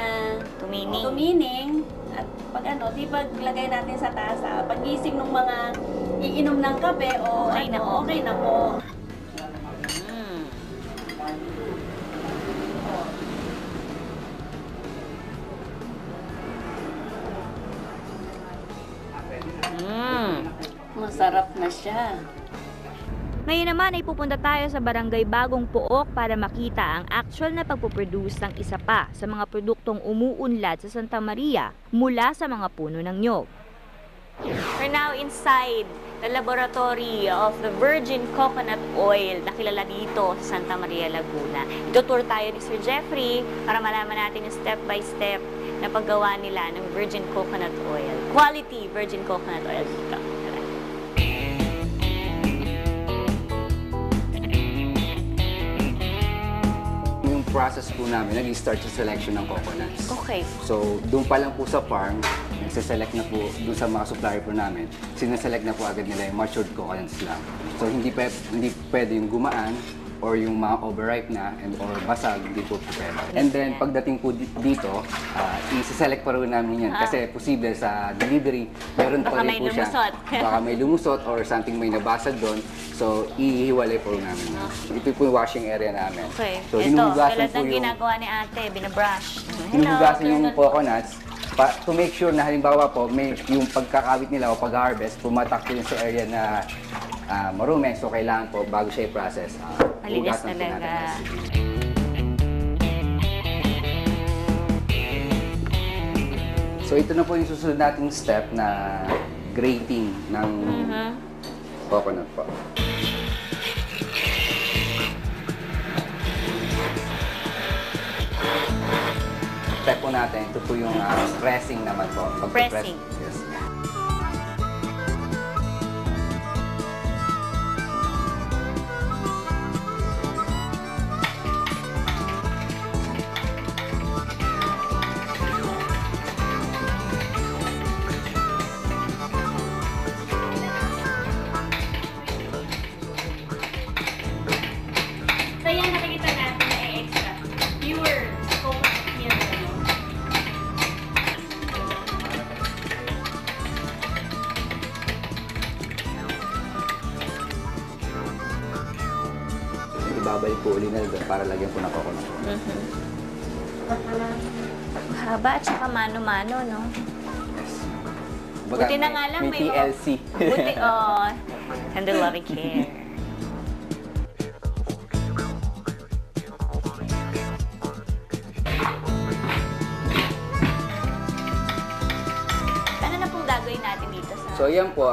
tumining. At pag di paglagay natin sa tasa, pagising ng mga iinom ng kape, okay na po. Masarap na siya. Ngayon naman ay pupunta tayo sa Barangay Bagong Pook para makita ang actual na pagpuproduce ng isa pa sa mga produktong umuunlad sa Santa Maria mula sa mga puno ng nyog. We're now inside the laboratory of the virgin coconut oil na kilala dito sa Santa Maria, Laguna. Itutour tayo ni Sir Jeffrey para malaman natin yung step by step na paggawa nila ng virgin coconut oil. Quality virgin coconut oil dito. Yung process po namin, nag-start sa selection ng coconuts. Okay. So, doon pa lang po sa farm, nagsiselect na po doon sa mga supplier po namin, sinaselect na po agad nila yung matured coconuts lang. So, hindi pwede yung gumaan or yung mga overripe na or basag, hindi po pwede. And then, pagdating po dito, isi-select pa rin namin yan kasi posible sa delivery, meron pa rin po siya. Baka may lumusot or something may nabasag doon. So, ihiwalay po namin. Ito po yung washing area namin. Okay. So, ito, tulad ng ginagawa ni ate, binabrush. Hinugasan yung coconuts to make sure na halimbawa po, may yung pagkakawit nila o pag-harvest, pumatak po yung sa area na marumi. So, kailangan po, bago siya i-process, malinis talaga. So, ito na po yung susunod nating step na grating ng coconut po. Step po natin, ito po yung pressing naman po. Pressing. Yes. So yan, nakikita natin na extra. Pure coconut milk. Ibabalik po uli na para lagyan po ng coconut. Mahaba at saka mano-mano, no? Yes. Buti na nga lang may TLC. Buti, handle loving care. Ano na pong gagawin natin dito sa... So yan po,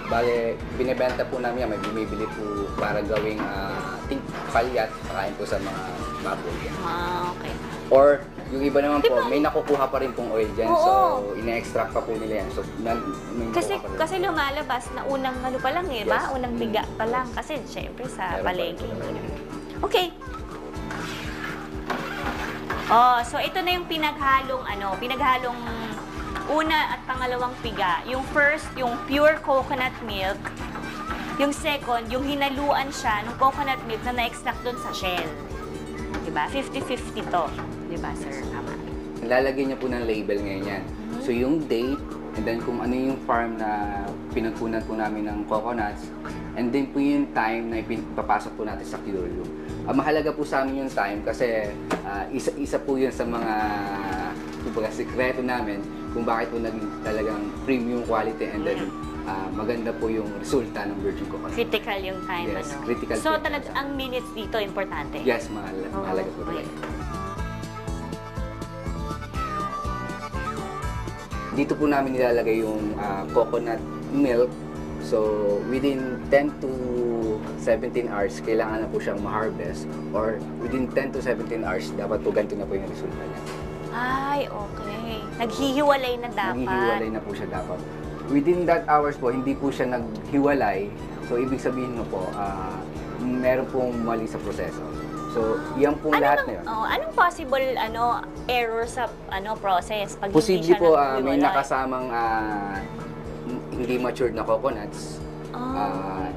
bale, binibenta po namin yan. May bumibili po para gawing palyat, kain po sa mga baboy. Okay. Or yung iba naman po, may nakukuha pa rin pong oil dyan. So, ine-extract pa po nila yan. So, may kasi lumalabas na unang ano pa lang eh, ba? Unang biga pa lang. Kasi syempre sa palengke. Okay. So ito na yung pinaghalong una at pangalawang piga. Yung first, yung pure coconut milk. Yung second, yung hinaluan siya ng coconut milk na na-extract doon sa shell. Diba? 50-50 to. Diba, sir? Tama. Lalagyan niya po ng label ngayon yan. So yung date, and then kung ano yung farm na pinagkunan po namin ng coconuts, and then po yung time na ipapasok po natin sa cure room. Mahalaga po sa amin yung time kasi isa po yun sa mga sikreto namin kung bakit po naging talagang premium quality and then maganda po yung resulta ng virgin coconut. Critical yung time, yes, ano? critical. So talagang ang minutes dito importante? Yes, mahalaga po talaga. Dito po namin nilalagay yung coconut milk. So, within 10 to 17 hours, kailangan na po siyang ma-harvest. Or within 10 to 17 hours, dapat po ganito na po yung resulta niya. Ay, okay. Naghihiwalay na dapat. Naghihiwalay na po siya dapat. Within that hours po, hindi po siya naghiwalay. So, ibig sabihin mo po, meron pong mali sa proseso. So, yan pong lahat na yun. Anong possible error sa process pag posible hindi siya po naghiwalay? may nakasamang hindi matured na coconuts.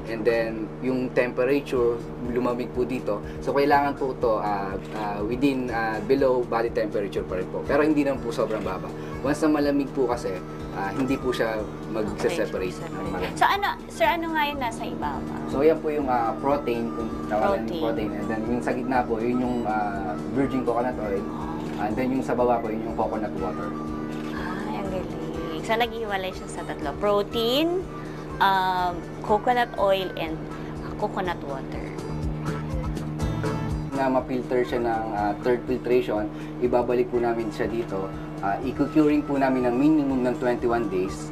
And then, yung temperature, lumamig po dito. So, kailangan po ito within below body temperature pa rin po. Pero hindi naman po sobrang baba. Once na malamig po kasi, hindi po siya mag-separate. So, sir, ano nga yung nasa ibabaw? So, yan po yung protein, kung tawagan yung protein. And then, yung sa gitna po, yun yung virgin coconut oil. And then, yung sa baba po, yun yung coconut water. Ay, ang galing. So, naghihiwalay siya sa tatlo. Protein, coconut oil and coconut water. Na ma-filter siya ng third filtration, ibabalik po namin siya dito. I-curing po namin ng minimum ng 21 days.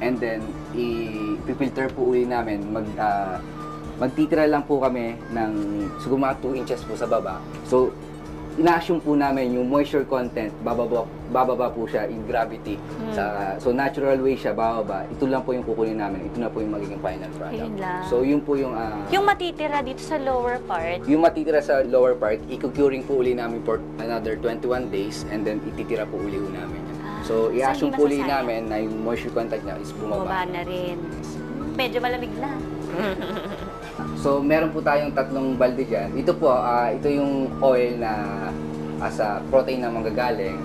And then, i-filter po uli namin. Magtitira lang po kami ng siguro mga 2 inches po sa baba. So, ina-assume po namin yung moisture content, bababa po siya in gravity. So, natural way siya, bababa. Ito lang po yung kukunin namin. Ito na po yung magiging final product. Ayun lang. So, yun po yung... Yung matitira dito sa lower part, yung matitira sa lower part, i-curing po uli namin for another 21 days and then ititira po uli namin. So, i-assume po uli namin na yung moisture content niya is bumaba. na rin. Medyo malamig na. So, meron po tayong 3 balde dyan. Ito po, ito yung oil na sa protein na manggagaling.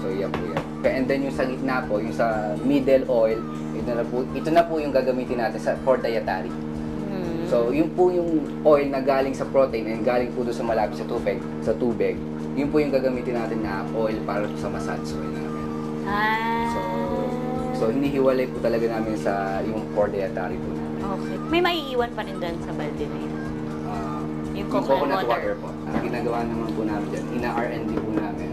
So, yan po yan. And then yung sa gitna po, yung sa middle oil, ito na po yung gagamitin natin for dietary. So, yun po yung oil na galing sa protein and galing po doon sa malapit sa tubig. Yun po yung gagamitin natin na oil para sa massage oil namin. So, hinihiwalay po talaga namin sa yung for dietary po namin. Okay. May maiiwan pa rin doon sa balde na yun. Yung Coconut water po. Ang ginagawa naman po namin dyan, ina-R&D po namin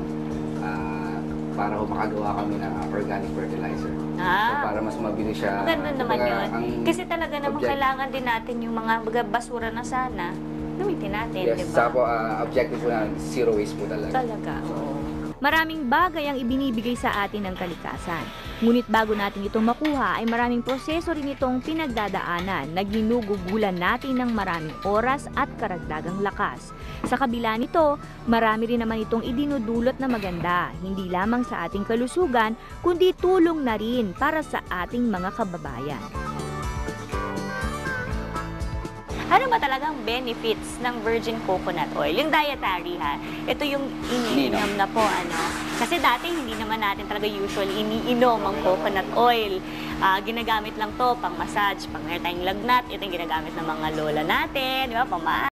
para makagawa kami ng organic fertilizer. So, para mas mabilis siya. Maganda naman yun. Kasi talaga naman kailangan din natin yung mga basura na sana. Gamitin natin, yes, diba? Sa po, objective po namin, zero waste po talaga. Talaga, oo. Maraming bagay ang ibinibigay sa atin ng kalikasan. Ngunit bago natin ito makuha ay maraming proseso rin itong pinagdadaanan na ginugugulan natin ng maraming oras at karagdagang lakas. Sa kabila nito, marami rin naman itong idinudulot na maganda, hindi lamang sa ating kalusugan, kundi tulong na rin para sa ating mga kababayan. Ano ba talagang benefits ng virgin coconut oil? Yung dietary ha, ito yung iniinom na po Kasi dati hindi naman natin talaga usually iniinom ang coconut oil. Ginagamit lang to pang massage, pang meron tayong lagnat, ito yung ginagamit ng mga lola natin, di ba?